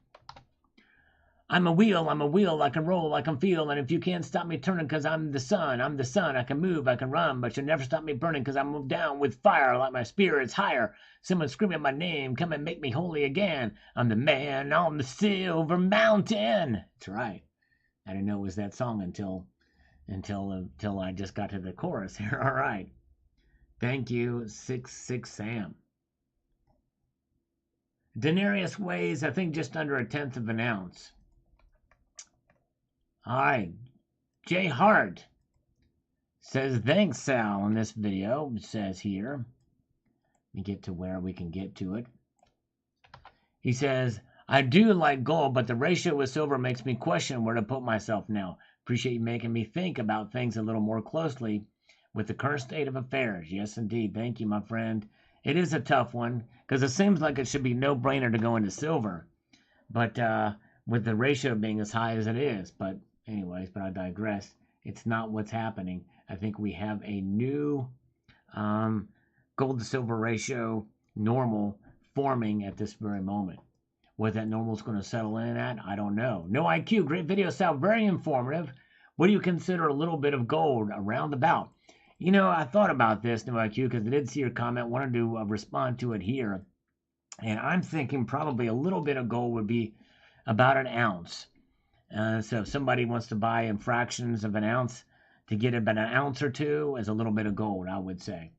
I'm a wheel, I can roll, I can feel, and if you can't stop me turning, cause I'm the sun, I can move, I can run, but you'll never stop me burning, cause I move down with fire, like my spirit's higher. Someone screaming my name, come and make me holy again. I'm the man on the silver mountain. That's right. I didn't know it was that song until I just got to the chorus here. All right. Thank you, 66 Sam. Denarius weighs, I think, just under 1/10 of an ounce. All right. Jay Hart says, thanks, Sal, in this video. It says here. Let me get to where we can get to it. He says, I do like gold, but the ratio with silver makes me question where to put myself now. Appreciate you making me think about things a little more closely with the current state of affairs. Yes, indeed. Thank you, my friend. It is a tough one because it seems like it should be no-brainer to go into silver. But with the ratio being as high as it is. But anyways, but I digress. It's not what's happening. I think we have a new gold to silver ratio normal forming at this very moment. What that normal is going to settle in at, I don't know. No IQ, great video, Sal, very informative. What do you consider a little bit of gold around about? You know, I thought about this, No IQ, because I did see your comment, wanted to respond to it here. And I'm thinking probably a little bit of gold would be about an ounce. So if somebody wants to buy in fractions of an ounce to get about an ounce or two is a little bit of gold, I would say.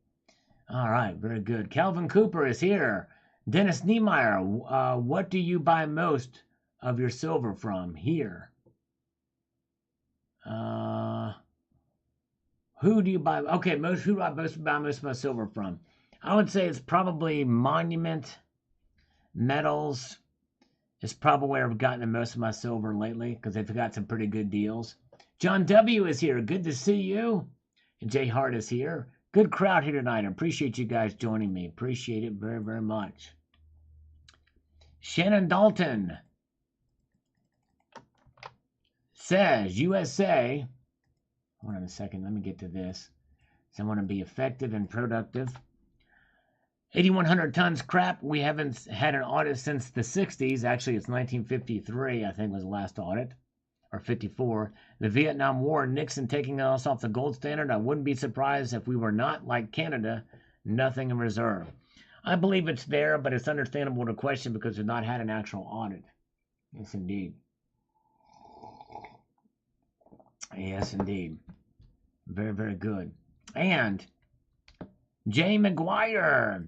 All right, very good. Calvin Cooper is here. Dennis Niemeyer, what do you buy most of your silver from here? Who do you buy? Okay, who do I buy most of my silver from? I would say it's probably Monument Metals. It's probably where I've gotten the most of my silver lately because they've got some pretty good deals. John W. is here. Good to see you. And Jay Hart is here. Good crowd here tonight. I appreciate you guys joining me. Appreciate it very, very much. Shannon Dalton says, USA. Hold on a second. Let me get to this. So I want to be effective and productive. 8,100 tons crap. We haven't had an audit since the 60s. Actually, it's 1953, I think, was the last audit. Or 54. The Vietnam War, Nixon taking us off the gold standard. I wouldn't be surprised if we were not, like Canada, nothing in reserve. I believe it's there, but it's understandable to question because we've not had an actual audit. Yes, indeed. Yes, indeed. Very, very good. And Jay McGuire.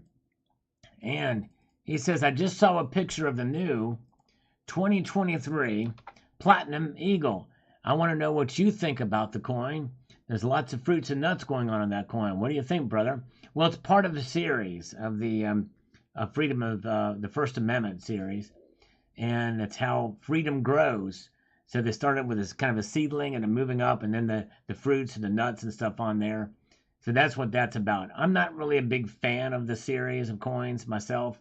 And he says, I just saw a picture of the new 2023 Platinum Eagle. I want to know what you think about the coin. There's lots of fruits and nuts going on in that coin. What do you think, brother? Well, it's part of the series of the Freedom of the First Amendment series. And it's how freedom grows. So they started with this kind of a seedling and then moving up and then the fruits and the nuts and stuff on there. So that's what that's about. I'm not really a big fan of the series of coins myself.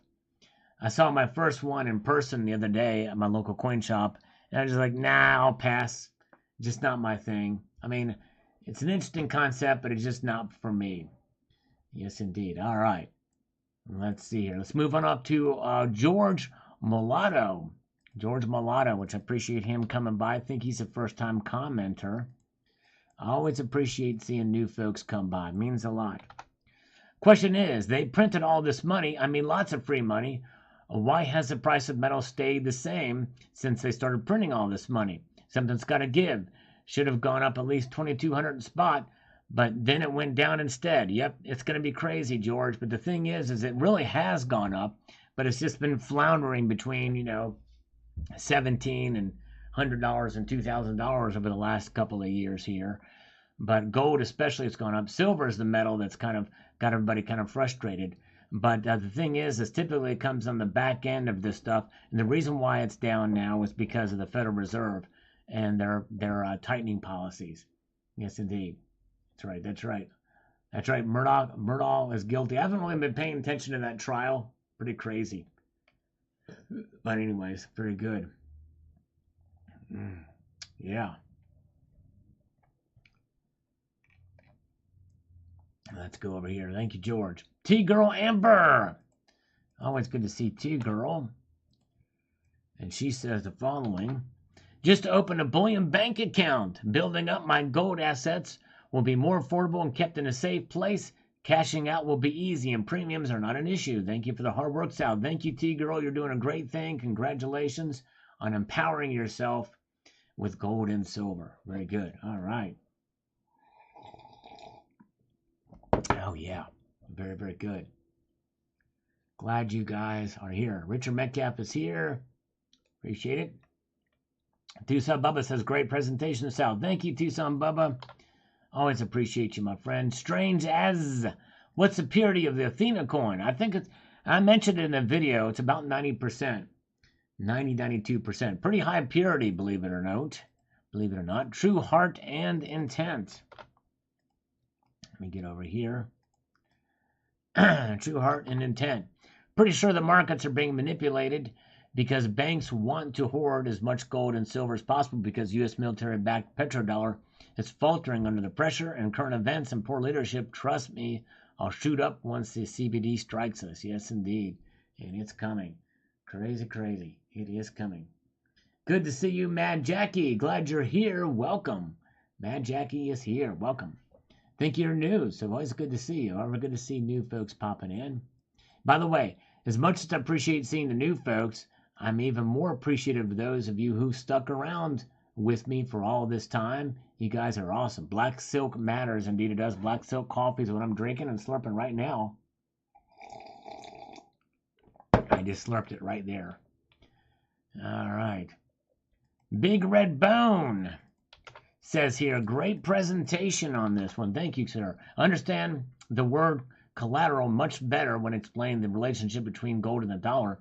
I saw my first one in person the other day at my local coin shop. And I was just like, nah, I'll pass. Just not my thing. I mean, it's an interesting concept, but it's just not for me. Yes, indeed. All right. Let's see here. Let's move on up to George Mulatto. George Mulatto, which I appreciate him coming by. I think he's a first-time commenter. I always appreciate seeing new folks come by. It means a lot. Question is, they printed all this money. I mean, lots of free money. Why has the price of metal stayed the same since they started printing all this money? Something's got to give. Should have gone up at least 2,200 spot, but then it went down instead. Yep, it's going to be crazy, George. But the thing is it really has gone up, but it's just been floundering between, $17 and $100 and $2,000 over the last couple of years here. But gold especially has gone up. Silver is the metal that's kind of got everybody kind of frustrated. But the thing is typically it comes on the back end of this stuff. And the reason why it's down now is because of the Federal Reserve and their tightening policies. Yes, indeed. That's right. Murdoch is guilty. I haven't really been paying attention to that trial. Pretty crazy. But anyways, very good. Yeah. Let's go over here. Thank you, George. T-Girl Amber. Always good to see T-Girl. And she says the following. Just opened a bullion bank account. Building up my gold assets will be more affordable and kept in a safe place. Cashing out will be easy and premiums are not an issue. Thank you for the hard work, Sal. Thank you, T-Girl. You're doing a great thing. Congratulations on empowering yourself with gold and silver. Very good. All right. Oh, yeah. Very, very good. Glad you guys are here. Richard Metcalf is here. Appreciate it. Tucson Bubba says, great presentation, Sal. Thank you, Tucson Bubba. Always appreciate you, my friend. Strange as, what's the purity of the Athena coin? I think I mentioned it in the video. It's about 90%. 92%. Pretty high purity, believe it or not. Believe it or not. True heart and intent. Let me get over here. True heart and intent. Pretty sure the markets are being manipulated because banks want to hoard as much gold and silver as possible because U.S. military-backed petrodollar is faltering under the pressure and current events and poor leadership. Trust me, I'll shoot up once the CBD strikes us. Yes, indeed. And it's coming. Crazy, crazy. It is coming. Good to see you, Mad Jackie. Glad you're here. Welcome. Mad Jackie is here. Welcome. Think you're new, so always good to see you. Always good to see new folks popping in. By the way, as much as I appreciate seeing the new folks, I'm even more appreciative of those of you who stuck around with me for all this time. You guys are awesome. Black Silk matters. Indeed it does. Black Silk coffee is what I'm drinking and slurping right now. I just slurped it right there. All right. Big Red Bone says here, great presentation on this one. Thank you, sir. Understand the word collateral much better when explaining the relationship between gold and the dollar.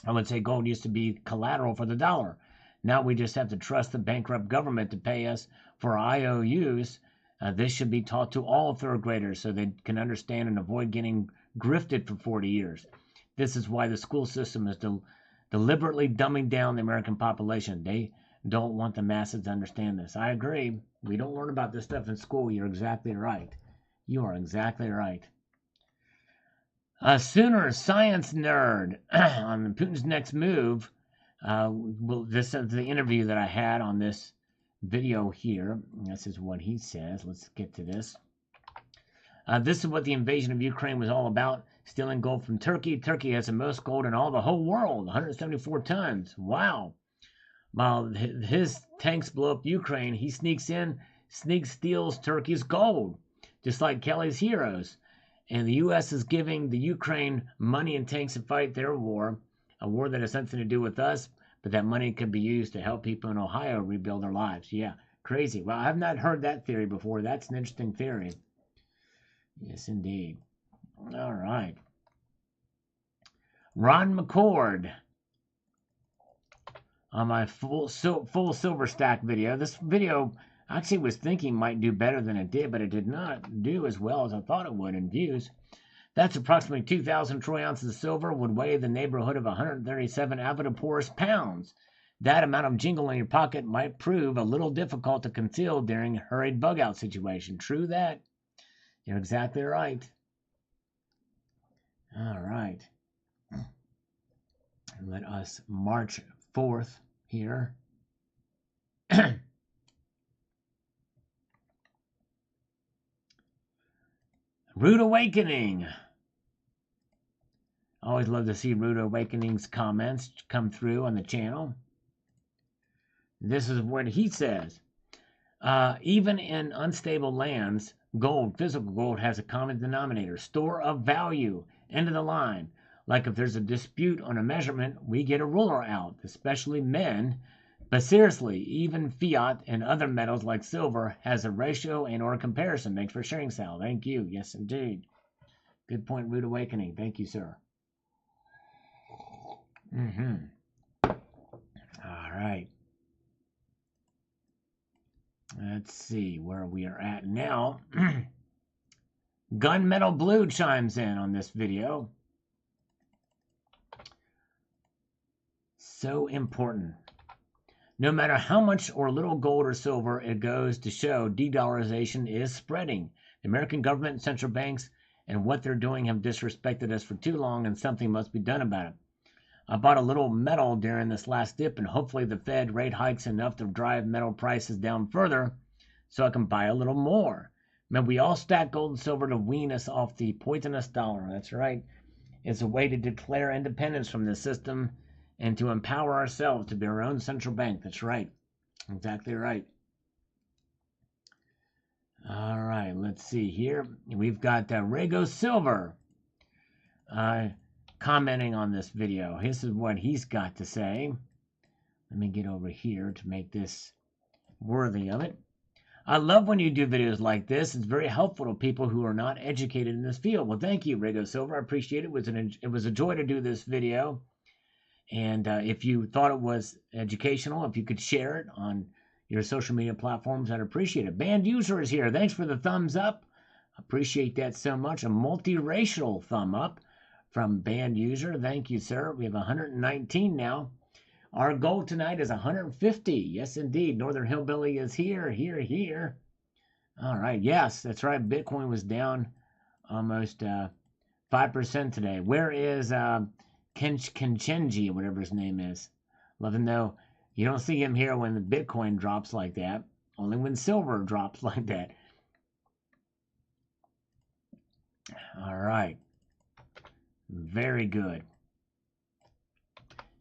I would say gold used to be collateral for the dollar. Now we just have to trust the bankrupt government to pay us for IOUs. This should be taught to all third graders so they can understand and avoid getting grifted for 40 years. This is why the school system is deliberately dumbing down the American population. They don't want the masses to understand this. I agree. We don't learn about this stuff in school. You're exactly right. You are exactly right. A Sooner Science Nerd on Putin's next move. This is the interview that I had on this video here. This is what he says. Let's get to this. This is what the invasion of Ukraine was all about. Stealing gold from Turkey. Turkey has the most gold in all the whole world. 174 tons. Wow. While his tanks blow up Ukraine, he sneaks in, steals Turkey's gold. Just like Kelly's heroes. And the U.S. is giving the Ukraine money and tanks to fight their war, a war that has nothing to do with us, but that money could be used to help people in Ohio rebuild their lives. Yeah, crazy. Well, I've not heard that theory before. That's an interesting theory. Yes, indeed. All right. Ron McCord on my full silver stack video. This video I actually was thinking might do better than it did, but it did not do as well as I thought it would in views. That's approximately 2,000 troy ounces of silver, would weigh the neighborhood of 137 avodoporous pounds. That amount of jingle in your pocket might prove a little difficult to conceal during a hurried bug-out situation. True that. You're exactly right. All right. Let us march forth here. Rude Awakening. Always love to see Rude Awakening's comments come through on the channel. This is what he says. Even in unstable lands, gold, physical gold, has a common denominator. Store of value. End of the line. Like if there's a dispute on a measurement, we get a ruler out, especially men. But seriously, even fiat and other metals like silver has a ratio and or comparison. Thanks for sharing, Sal. Thank you. Yes, indeed. Good point, Rude Awakening. Thank you, sir. All right. Let's see where we are at now. Gunmetal Blue chimes in on this video. So important. No matter how much or little gold or silver, it goes to show de-dollarization is spreading. The American government and central banks and what they're doing have disrespected us for too long, and something must be done about it. I bought a little metal during this last dip, and hopefully the Fed rate hikes enough to drive metal prices down further so I can buy a little more. Man, we all stack gold and silver to wean us off the poisonous dollar. That's right. It's a way to declare independence from the system and to empower ourselves to be our own central bank. That's right. Exactly right. All right, let's see here. We've got Rego Silver commenting on this video. This is what he's got to say. Let me get over here to make this worthy of it. I love when you do videos like this. It's very helpful to people who are not educated in this field. Well, thank you, Rego Silver. I appreciate it. It was a joy to do this video. And if you thought it was educational, if you could share it on your social media platforms, I'd appreciate it. Band User is here. Thanks for the thumbs up. Appreciate that so much. A multiracial thumb up from Band User. Thank you, sir. We have 119 now. Our goal tonight is 150. Yes, indeed. Northern Hillbilly is here, here. All right. Yes, that's right. Bitcoin was down almost 5% today. Where is Kenchenji, whatever his name is? Love to know. You don't see him here when the Bitcoin drops like that. Only when silver drops like that. All right. Very good.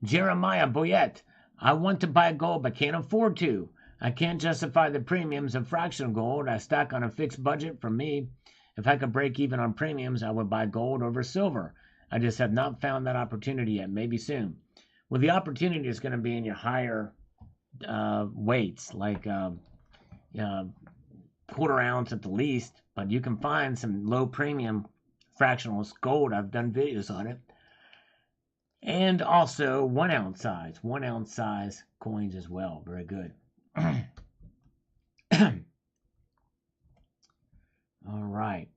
Jeremiah Boyette. I want to buy gold but can't afford to. I can't justify the premiums of fractional gold. I stack on a fixed budget for me. If I could break even on premiums, I would buy gold over silver. I just have not found that opportunity yet. Maybe soon. Well, the opportunity is going to be in your higher weights, like quarter ounce at the least. But you can find some low premium fractional gold. I've done videos on it. And also 1 ounce size coins as well. Very good. All right.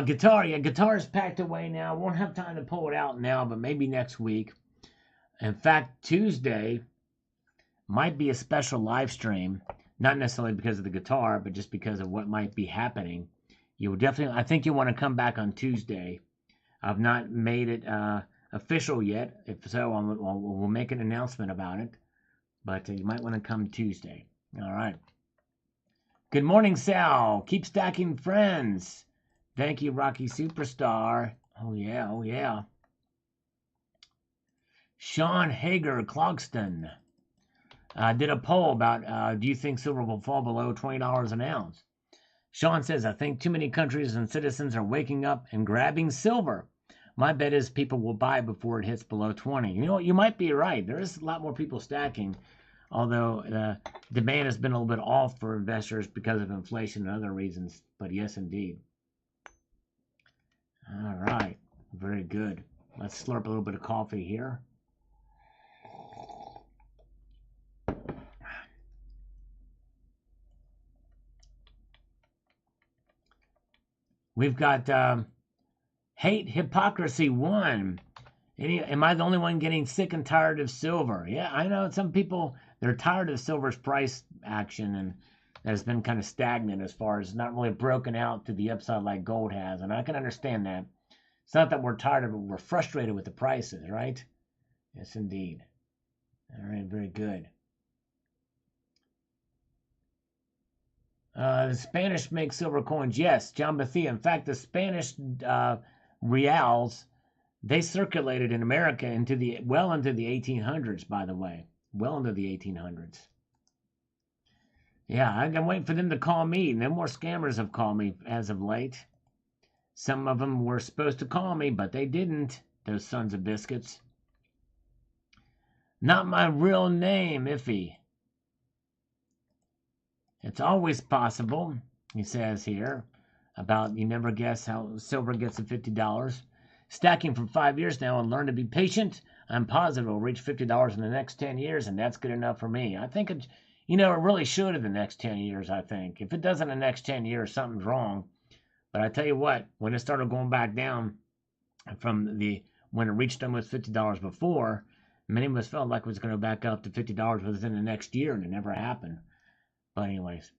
Guitar. Yeah, guitar is packed away now. Won't have time to pull it out now, but maybe next week. In fact, Tuesday might be a special live stream. Not necessarily because of the guitar, but just because of what might be happening. You will definitely, I think you want to come back on Tuesday. I've not made it official yet. If so, we'll make an announcement about it. But you might want to come Tuesday. All right. Good morning, Sal. Keep stacking friends. Thank you, Rocky Superstar. Oh, yeah. Oh, yeah. Sean Hager Clogston did a poll about do you think silver will fall below $20 an ounce? Sean says, I think too many countries and citizens are waking up and grabbing silver. My bet is people will buy before it hits below 20. You know what? You might be right. There is a lot more people stacking, although demand has been a little bit off for investors because of inflation and other reasons. But yes, indeed. All right. Very good. Let's slurp a little bit of coffee here. We've got Hate Hypocrisy 1. Am I the only one getting sick and tired of silver? Yeah, I know some people, they're tired of silver's price action, and that has been kind of stagnant as far as not really broken out to the upside like gold has. And I can understand that. It's not that we're tired of it, we're frustrated with the prices, right? Yes, indeed. All right, very good. The Spanish make silver coins. Yes, John Bethia. In fact, the Spanish reals, they circulated in America well into the 1800s, by the way. Well into the 1800s. Yeah, I'm waiting for them to call me. No more scammers have called me as of late. Some of them were supposed to call me, but they didn't. Those sons of biscuits. Not my real name, Iffy. It's always possible, he says here, about you never guess how silver gets to $50. Stacking for 5 years now and learn to be patient. I'm positive it'll reach $50 in the next 10 years, and that's good enough for me. I think it really should in the next 10 years, I think. If it doesn't in the next 10 years, something's wrong. But I tell you what, when it started going back down from when it reached almost $50 before, Many of us felt like it was going to go back up to $50 within the next year, and it never happened. But anyways.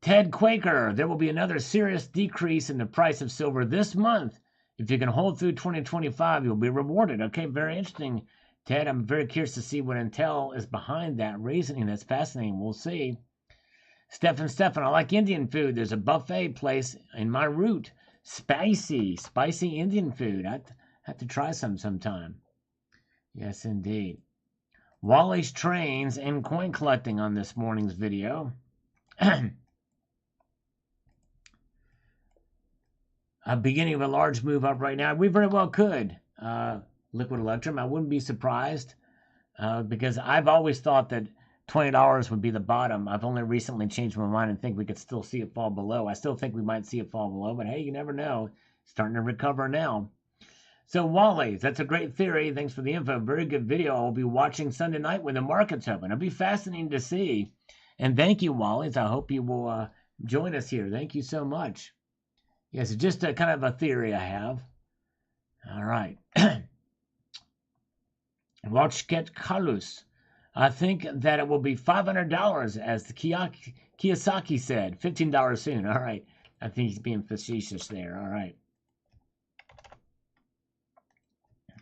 Ted Quaker, there will be another serious decrease in the price of silver this month. If you can hold through 2025, you'll be rewarded. Okay, very interesting, Ted. I'm very curious to see what intel is behind that reasoning. That's fascinating. We'll see. Stefan, I like Indian food. There's a buffet place in my route. Spicy Indian food. I'd have to try some sometime. Yes, indeed. Wally's trains and coin collecting on this morning's video. Beginning of a large move up right now. We very well could. Liquid Electrum. I wouldn't be surprised because I've always thought that $20 would be the bottom. I've only recently changed my mind and think we could still see it fall below. I still think we might see it fall below, but hey, you never know. It's starting to recover now. So Wally, that's a great theory. Thanks for the info. Very good video. I'll be watching Sunday night when the market's open. It'll be fascinating to see. And thank you, Wally. I hope you will join us here. Thank you so much. Yes, it's just a kind of a theory I have. All right. Watchket Kalus. I think that it will be $500, as the Kiyosaki said. $15 soon. All right. I think he's being facetious there. All right.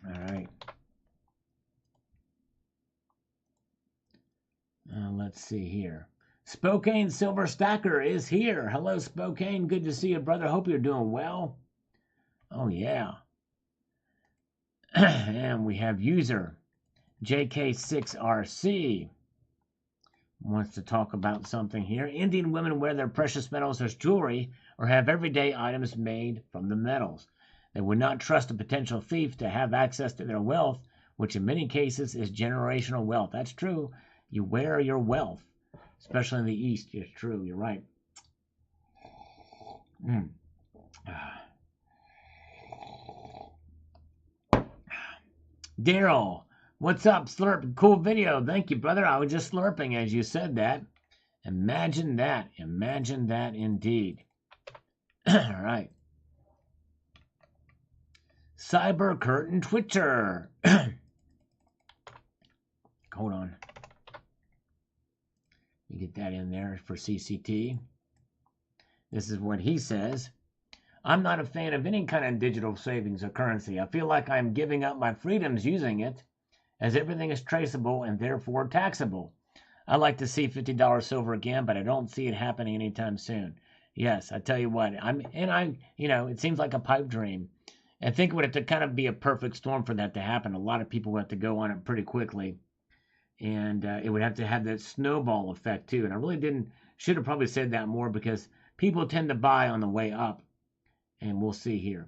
All right. Let's see here. Spokane Silver Stacker is here. Hello, Spokane. Good to see you, brother. Hope you're doing well. Oh, yeah. And we have user JK6RC. Wants to talk about something here. Indian women wear their precious metals as jewelry or have everyday items made from the metals. They would not trust a potential thief to have access to their wealth, which in many cases is generational wealth. That's true. You wear your wealth, especially in the East. It's true. You're right. Daryl, what's up, Slurp? Cool video. Thank you, brother. I was just slurping as you said that. Imagine that. Imagine that indeed. All right. Cyber Curtain Twitcher. Hold on. You get that in there for CCT. This is what he says. I'm not a fan of any kind of digital savings or currency. I feel like I'm giving up my freedoms using it, as everything is traceable and therefore taxable. I'd like to see $50 silver again, but I don't see it happening anytime soon. Yes, I tell you what, it seems like a pipe dream. I think it would have to kind of be a perfect storm for that to happen. A lot of people would have to go on it pretty quickly. And it would have to have that snowball effect too. And I really should have probably said that more because people tend to buy on the way up. And we'll see here.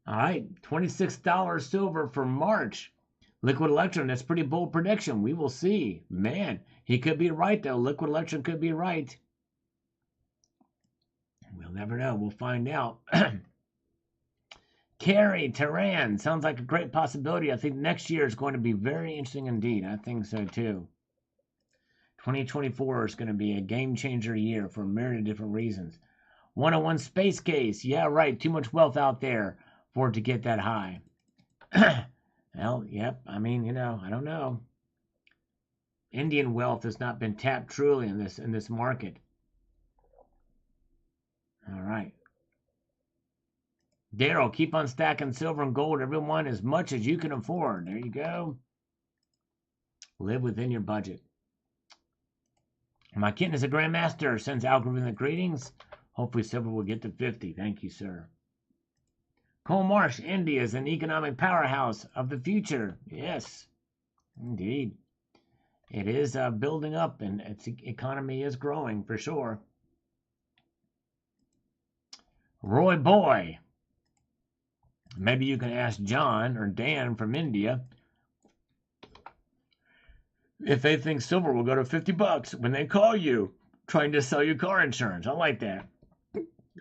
All right, $26 silver for March. Liquid Electrum, that's pretty bold prediction. We will see. Man, he could be right though. Liquid Electrum could be right. We'll never know. We'll find out. Carrie Tehran, sounds like a great possibility. I think next year is going to be very interesting indeed. I think so too. 2024 is going to be a game changer year for a myriad of different reasons. 101 Space Case. Yeah, right. Too much wealth out there for it to get that high. Well, yep. I mean, I don't know. Indian wealth has not been tapped truly in this market. All right. Daryl, keep on stacking silver and gold, everyone, as much as you can afford. There you go. Live within your budget. My kitten is a grandmaster. Sends algorithmic greetings. Hopefully silver will get to 50. Thank you, sir. Cole Marsh, India is an economic powerhouse of the future. Yes, indeed. It is building up, and its economy is growing for sure. Roy Boy. Maybe you can ask John or Dan from India if they think silver will go to $50 when they call you trying to sell you car insurance. I like that.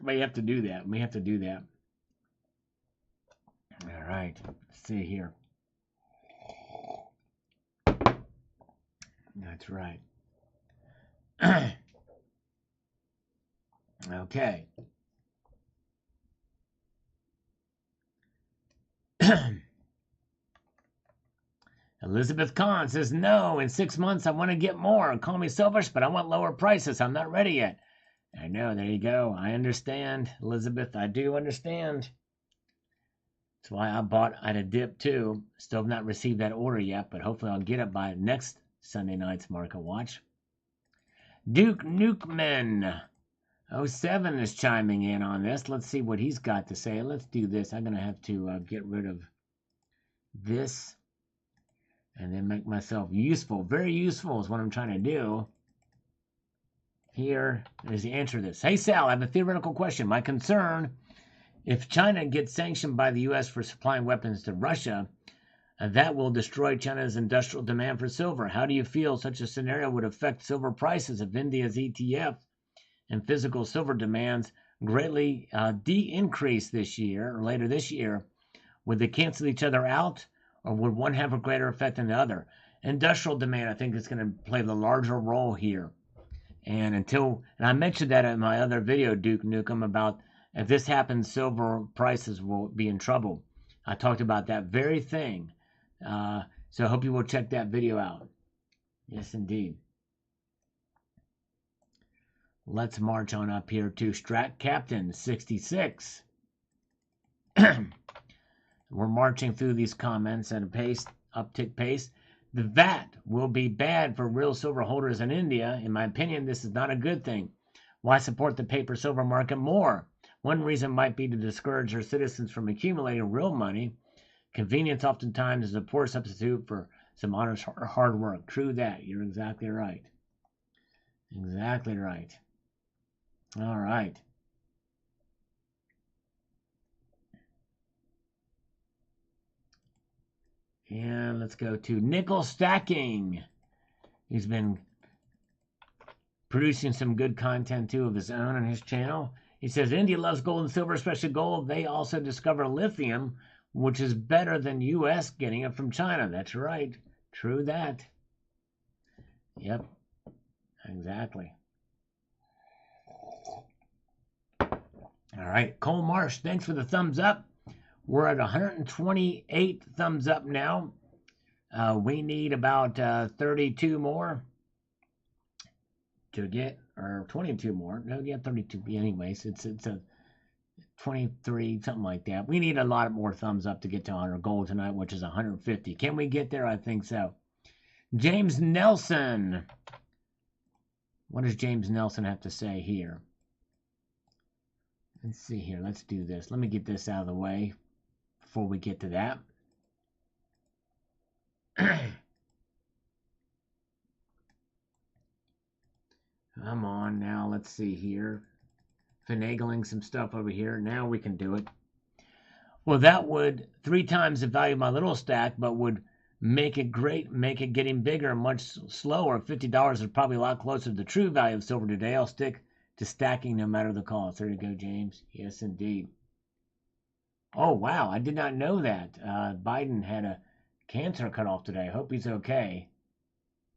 We have to do that. We have to do that. All right. Let's see here. That's right. Okay. Elizabeth Kahn says, no, in 6 months I want to get more. Call me selfish, but I want lower prices. I'm not ready yet. I know, there you go. I understand, Elizabeth. I do understand. That's why I bought at a dip too. Still have not received that order yet, but hopefully I'll get it by next Sunday night's market watch. Duke Nukeman 07 is chiming in on this. Let's see what he's got to say. Let's do this. I'm going to have to get rid of this and then make myself useful. Very useful is what I'm trying to do. Here is the answer to this. Hey, Sal, I have a theoretical question. My concern, if China gets sanctioned by the U.S. for supplying weapons to Russia, that will destroy China's industrial demand for silver. How do you feel such a scenario would affect silver prices if India's ETF and physical silver demands greatly increase this year or later this year? Would they cancel each other out, or would one have a greater effect than the other? Industrial demand, I think, is going to play the larger role here. And I mentioned that in my other video, Duke Nukem, about if this happens, silver prices will be in trouble. I talked about that very thing. So I hope you will check that video out. Yes, indeed. Let's march on up here to Strat Captain 66. We're marching through these comments at a uptick pace. The VAT will be bad for real silver holders in India. In my opinion, this is not a good thing. Why support the paper silver market more? One reason might be to discourage our citizens from accumulating real money. Convenience oftentimes is a poor substitute for some honest hard work. True that. You're exactly right. Exactly right. All right. And let's go to nickel stacking. He's been producing some good content too of his own on his channel. He says India loves gold and silver, especially gold. They also discover lithium, which is better than U.S. getting it from China. That's right. True that. Yep. Exactly. All right. Cole Marsh, thanks for the thumbs up. We're at 128 thumbs up now. We need about 32 more to get, or 22 more. No, yeah, 32. Anyways, it's a 23, something like that. We need a lot more thumbs up to get to our goal tonight, which is 150. Can we get there? I think so. James Nelson. What does James Nelson have to say here? Let's see here. Let's do this. Let me get this out of the way before we get to that. Come on now. Let's see here. Finagling some stuff over here. Now we can do it. Well, that would 3 times the value of my little stack, but would make it great, make it getting bigger and much slower. $50 is probably a lot closer to the true value of silver today. I'll stick to stacking no matter the cost. There you go, James. Yes, indeed. Oh, wow. I did not know that. Biden had a cancer cut off today. Hope he's okay.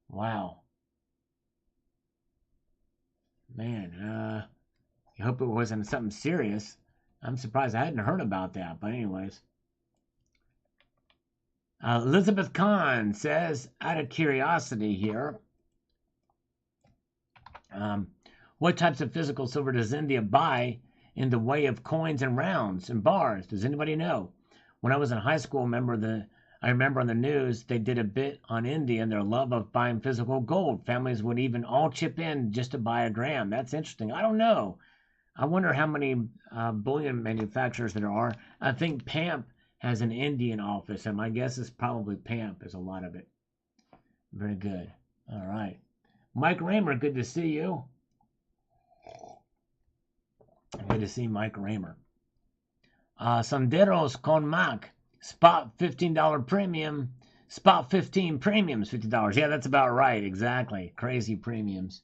Wow. Man, I hope it wasn't something serious. I'm surprised I hadn't heard about that. But anyways. Elizabeth Kahn says, out of curiosity here, what types of physical silver does India buy in the way of coins and rounds and bars? Does anybody know? When I was in high school, I remember on the news they did a bit on India and their love of buying physical gold. Families would even all chip in just to buy a gram. That's interesting. I don't know. I wonder how many bullion manufacturers there are. I think PAMP has an Indian office, and my guess is probably PAMP is a lot of it. Very good. All right. Mike Raymer, good to see you. Good to see Mike Raymer. Sonderos con Mac. Spot $15 premium. Spot 15 premiums, $50. Yeah, that's about right. Exactly. Crazy premiums.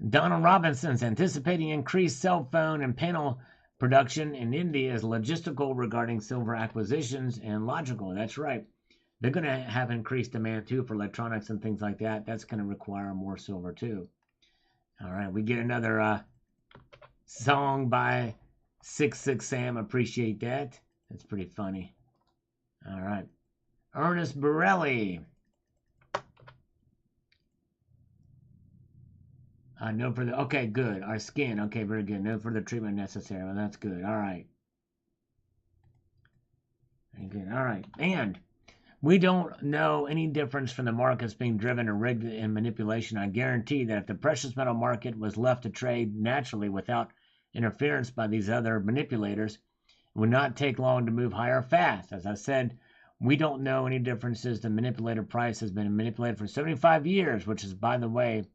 Donald Robinson's anticipating increased cell phone and panel production in India is logistical regarding silver acquisitions and logical. That's right. They're going to have increased demand too for electronics and things like that. That's going to require more silver too. All right, we get another song by 66 Sam. Appreciate that. That's pretty funny. All right. Ernest Borelli. No further. Okay, good. Our skin. Okay, very good. No further treatment necessary. Well, that's good. All right. Very good. All right. And we don't know any difference from the markets being driven or rigged in manipulation. I guarantee that if the precious metal market was left to trade naturally without interference by these other manipulators, it would not take long to move higher fast. As I said, we don't know any differences. The manipulator price has been manipulated for 75 years, which is, by the way,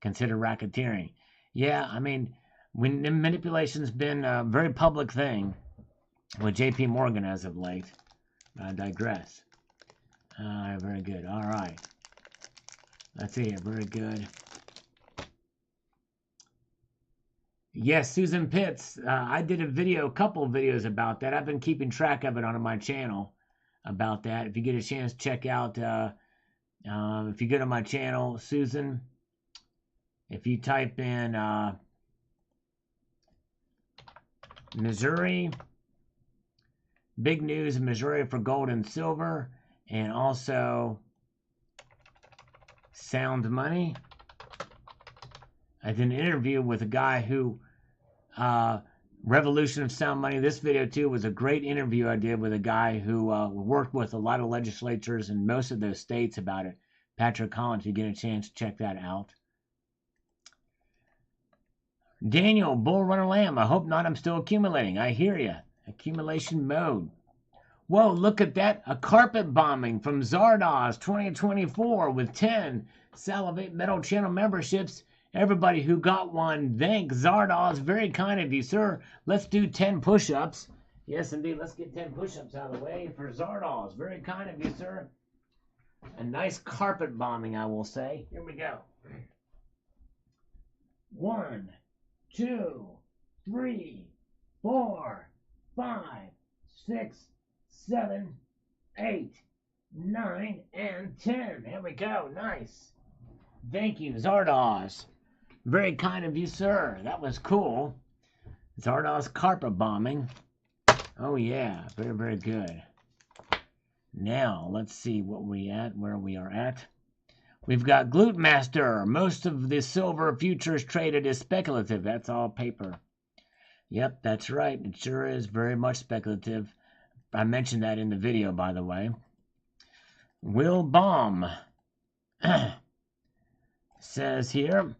considered racketeering. Yeah, I mean, when manipulation's been a very public thing with J.P. Morgan as of late. I digress. Very good. All right. Let's see here. Very good. Yes, Susan Pitts. I did a couple of videos about that. I've been keeping track of it on my channel about that. If you get a chance, check out. If you go to my channel, Susan, if you type in Missouri, big news in Missouri for gold and silver, and also sound money. I did an interview with a guy who, Revolution of Sound Money. This video too was a great interview I did with a guy who worked with a lot of legislatures in most of those states about it. Patrick Collins, if you get a chance, check that out. Daniel, Bull Runner Lamb, I hope not, I'm still accumulating. I hear you. Accumulation mode. Whoa, look at that. A carpet bombing from Zardoz 2024 with 10 Salivate Metal Channel memberships. Everybody who got one, thank Zardoz. Very kind of you, sir. Let's do 10 push-ups. Yes, indeed. Let's get 10 push-ups out of the way for Zardoz. Very kind of you, sir. A nice carpet bombing, I will say. Here we go. 1, 2, 3, 4, 5, 6, 7, 8, 9, and 10. There we go. Nice. Thank you, Zardoz. Very kind of you, sir. That was cool. Zardoz carpet bombing. Oh, yeah. Very, very good. Now, let's see where we are at. We've got Glutemaster. Most of the silver futures traded is speculative. That's all paper. Yep, that's right. It sure is very much speculative. I mentioned that in the video, by the way. Will Baum says here,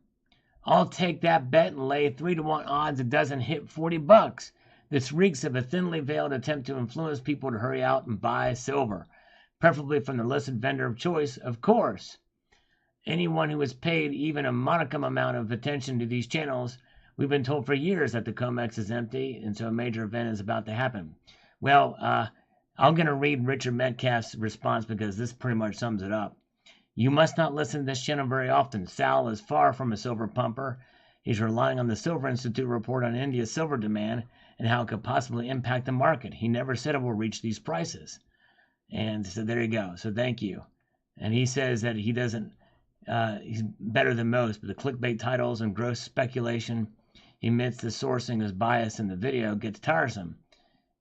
I'll take that bet and lay 3-to-1 odds it doesn't hit $40. This reeks of a thinly veiled attempt to influence people to hurry out and buy silver, preferably from the listed vendor of choice, of course. Anyone who has paid even a modicum amount of attention to these channels, we've been told for years that the COMEX is empty, and so a major event is about to happen. Well, I'm going to read Richard Metcalf's response because this pretty much sums it up. You must not listen to this channel very often. Sal is far from a silver pumper. He's relying on the Silver Institute report on India's silver demand and how it could possibly impact the market. He never said it will reach these prices. And so there you go. So thank you. And he says that he doesn't, he's better than most, but the clickbait titles and gross speculation he admits the sourcing is biased in the video gets tiresome.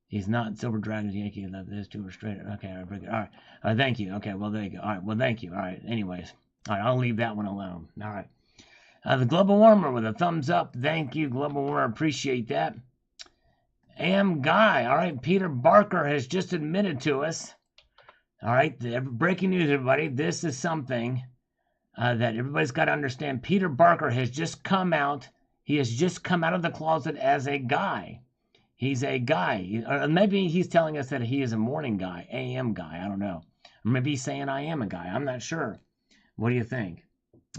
He's not Silver Dragons Yankee. Those two are straight. Okay, all right, all right. Thank you. Okay, well, there you go. All right, well, thank you. All right, anyways. All right, I'll leave that one alone. All right. The Global Warmer with a thumbs up. Thank you, Global Warmer. Appreciate that. Am Guy. All right, Peter Barker has just admitted to us. All right, breaking news, everybody. This is something that everybody's got to understand. Peter Barker has just come out. He has just come out of the closet as a guy. He's a guy. Or maybe he's telling us that he is a morning guy, AM guy. I don't know. Or maybe he's saying I am a guy. I'm not sure. What do you think?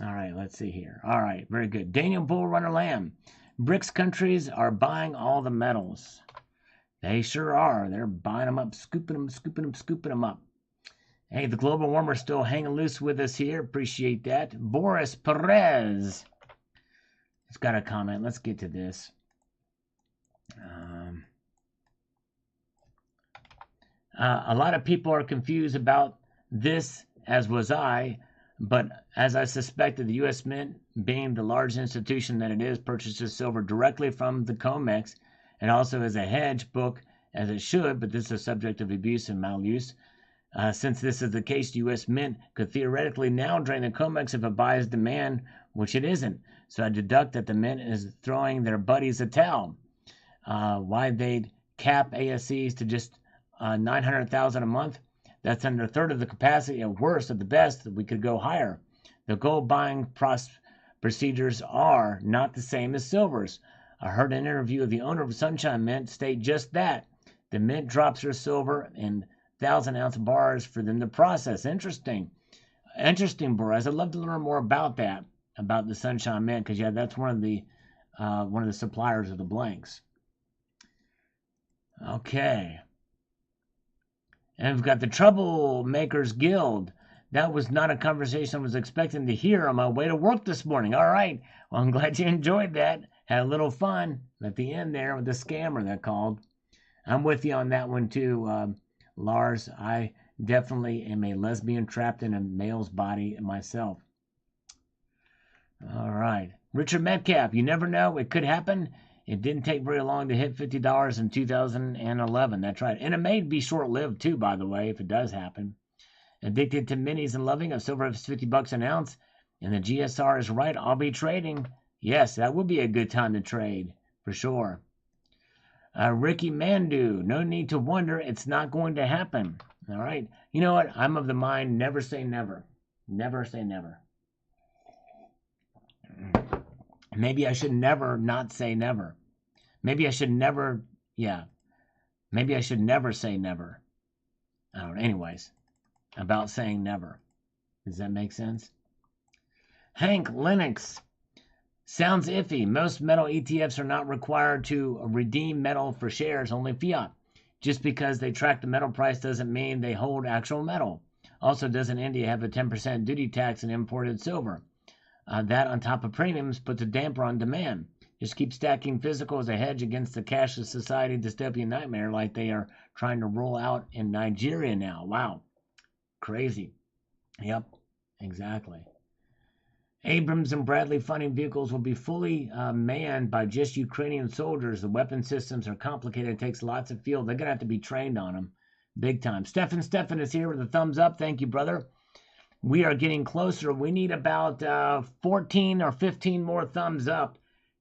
All right, let's see here. All right, very good. Daniel Bull Runner Lamb. BRICS countries are buying all the metals. They sure are. They're buying them up, scooping them up. Hey, the Global Warmer's still hanging loose with us here. Appreciate that. Boris Perez. It's got a comment. Let's get to this. A lot of people are confused about this, as was I, but as I suspected, the U.S. Mint, being the large institution that it is, purchases silver directly from the COMEX and also as a hedge book, as it should, but this is a subject of abuse and maluse. Since this is the case, the U.S. Mint could theoretically now drain the COMEX if it buys demand, which it isn't. So I deduct that the Mint is throwing their buddies a towel. Why they'd cap ASCs to just 900,000 a month? That's under a third of the capacity. At worst, at the best, we could go higher. The gold buying procedures are not the same as silver's. I heard an interview of the owner of Sunshine Mint state just that. The Mint drops their silver in 1,000-ounce bars for them to process. Interesting. Interesting, Boris. I'd love to learn more about that, about the Sunshine Mint, because, yeah, that's one of the suppliers of the blanks. Okay. And we've got the Troublemakers Guild. That was not a conversation I was expecting to hear on my way to work this morning. All right. Well, I'm glad you enjoyed that. Had a little fun at the end there with the scammer that called. I'm with you on that one too, Lars. I definitely am a lesbian trapped in a male's body myself. All right. Richard Metcalf, you never know. It could happen. It didn't take very long to hit $50 in 2011. That's right. And it may be short-lived too, by the way, if it does happen. Addicted to minis and loving of silver is $50 an ounce. And the GSR is right. I'll be trading. Yes, that would be a good time to trade, for sure. Ricky Mandu, no need to wonder. It's not going to happen. All right. You know what? I'm of the mind, never say never. Never say never. Maybe I should never not say never. Maybe I should never, yeah. Maybe I should never say never. I don't know. Anyways, about saying never. Does that make sense? Hank Lennox. Sounds iffy. Most metal ETFs are not required to redeem metal for shares, only fiat. Just because they track the metal price doesn't mean they hold actual metal. Also, doesn't India have a 10% duty tax on imported silver? That on top of premiums puts a damper on demand. Just keep stacking physical as a hedge against the cashless society dystopian nightmare like they are trying to roll out in Nigeria now. Wow. Crazy. Yep, exactly. Abrams and Bradley fighting vehicles will be fully manned by just Ukrainian soldiers. The weapon systems are complicated. It takes lots of fuel. They're going to have to be trained on them big time. Stefan is here with a thumbs up. Thank you, brother. We are getting closer. We need about 14 or 15 more thumbs up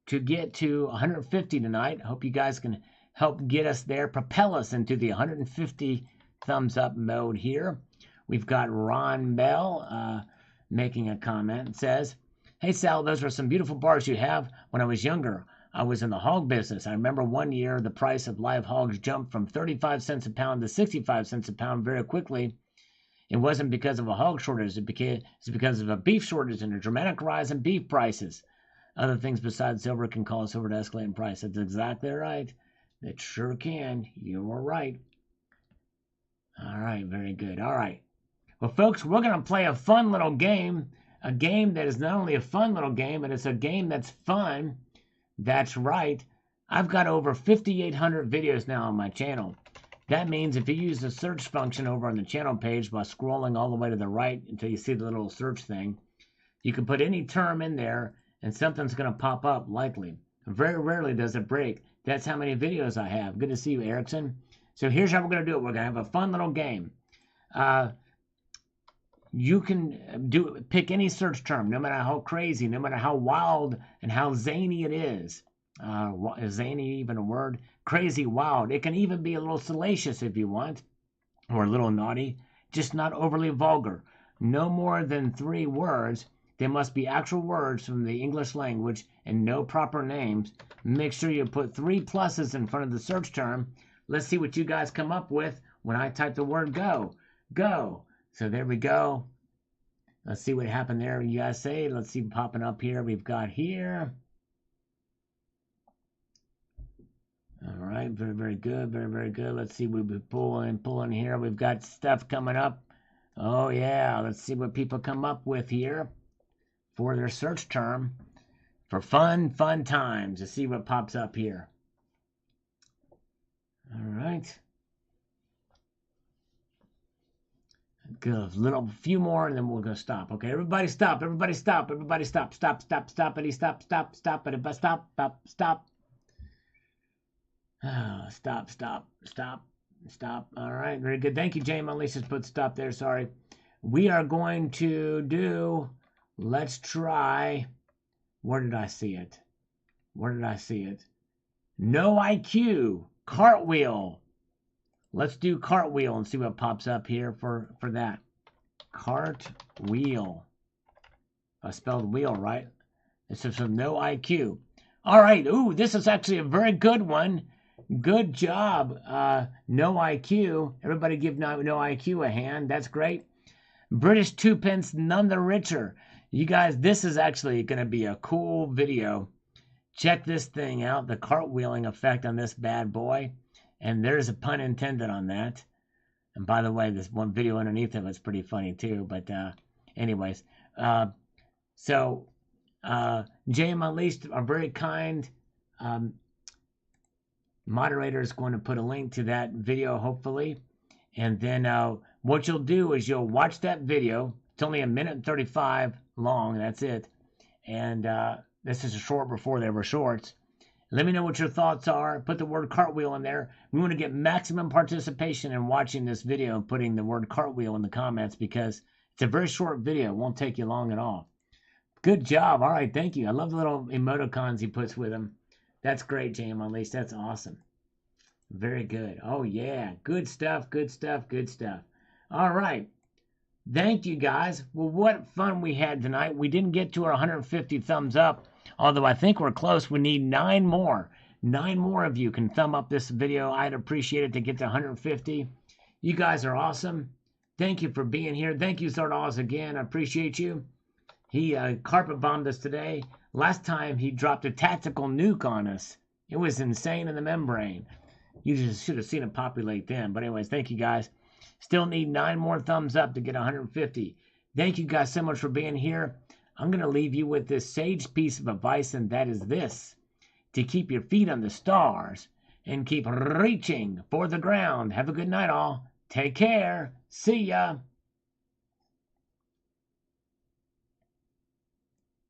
to get to 150 tonight. Hope you guys can help get us there, propel us into the 150 thumbs up mode here. We've got Ron Bell making a comment. It says, hey, Sal, those are some beautiful bars you have. When I was younger, I was in the hog business. I remember one year the price of live hogs jumped from 35 cents a pound to 65 cents a pound very quickly. It wasn't because of a hog shortage. It's because of a beef shortage and a dramatic rise in beef prices. Other things besides silver can cause silver to escalate in price. That's exactly right. It sure can. You're right. All right, very good. All right. Well, folks, we're going to play a fun little game. A game that is not only a fun little game, but it's a game that's fun. That's right. I've got over 5,800 videos now on my channel. That means if you use the search function over on the channel page by scrolling all the way to the right until you see the little search thing, you can put any term in there and something's going to pop up likely. Very rarely does it break. That's how many videos I have. Good to see you, Erickson. So here's how we're going to do it. We're going to have a fun little game. You can pick any search term, no matter how crazy, no matter how wild and how zany it is. Is zany even a word? Crazy, wild. It can even be a little salacious if you want, or a little naughty, just not overly vulgar. No more than 3 words. They must be actual words from the English language and no proper names. Make sure you put 3 pluses in front of the search term. Let's see what you guys come up with when I type the word go. Go. So there we go. Let's see what happened there. You guys say, let's see popping up here. We've got here. All right, very, very good, very, very good. Let's see, we'll be pulling here. We've got stuff coming up. Oh, yeah, let's see what people come up with here for their search term for fun times. Let's see what pops up here. All right. Good. A few more, and then we're going to stop. Okay, everybody stop. Everybody stop. Everybody stop. Stop. Stop. Stop. Stop. Stop. Stop. Stop. Stop. Stop. Stop. Oh, stop. Stop. Stop. Stop. All right, very good. Thank you, James. Lisa's put stop there. Sorry. We are going to do, let's try, where did I see it? Where did I see it? No IQ, cartwheel. Let's do cartwheel and see what pops up here for that. Cartwheel. I spelled wheel right. This is some no IQ. All right. Ooh, this is actually a very good one. Good job. No IQ. Everybody give no IQ a hand. That's great. British 2p, none the richer. You guys, this is actually going to be a cool video. Check this thing out, the cartwheeling effect on this bad boy. And there's a pun intended on that. And by the way, this one video underneath it was pretty funny too. But anyways, JM Unleashed are very kind. Moderator is going to put a link to that video, hopefully. And then what you'll do is you'll watch that video. It's only 1:35 long. That's it. And this is a short before they were shorts. Let me know what your thoughts are. Put the word cartwheel in there. We want to get maximum participation in watching this video and putting the word cartwheel in the comments because it's a very short video. It won't take you long at all. Good job. All right, thank you. I love the little emoticons he puts with them. That's great, JM Unleashed. That's awesome. Very good. Oh, yeah. Good stuff, good stuff, good stuff. All right. Thank you, guys. Well, what fun we had tonight. We didn't get to our 150 thumbs up, although I think we're close. We need 9 more. 9 more of you can thumb up this video. I'd appreciate it to get to 150. You guys are awesome. Thank you for being here. Thank you, Zardoz, again. I appreciate you. He carpet bombed us today. Last time he dropped a tactical nuke on us. It was insane in the membrane. You just should have seen it populate then. But anyways, thank you guys. Still need 9 more thumbs up to get 150. Thank you guys so much for being here. I'm going to leave you with this sage piece of advice, and that is this. To keep your feet on the stars and keep reaching for the ground. Have a good night, all. Take care. See ya.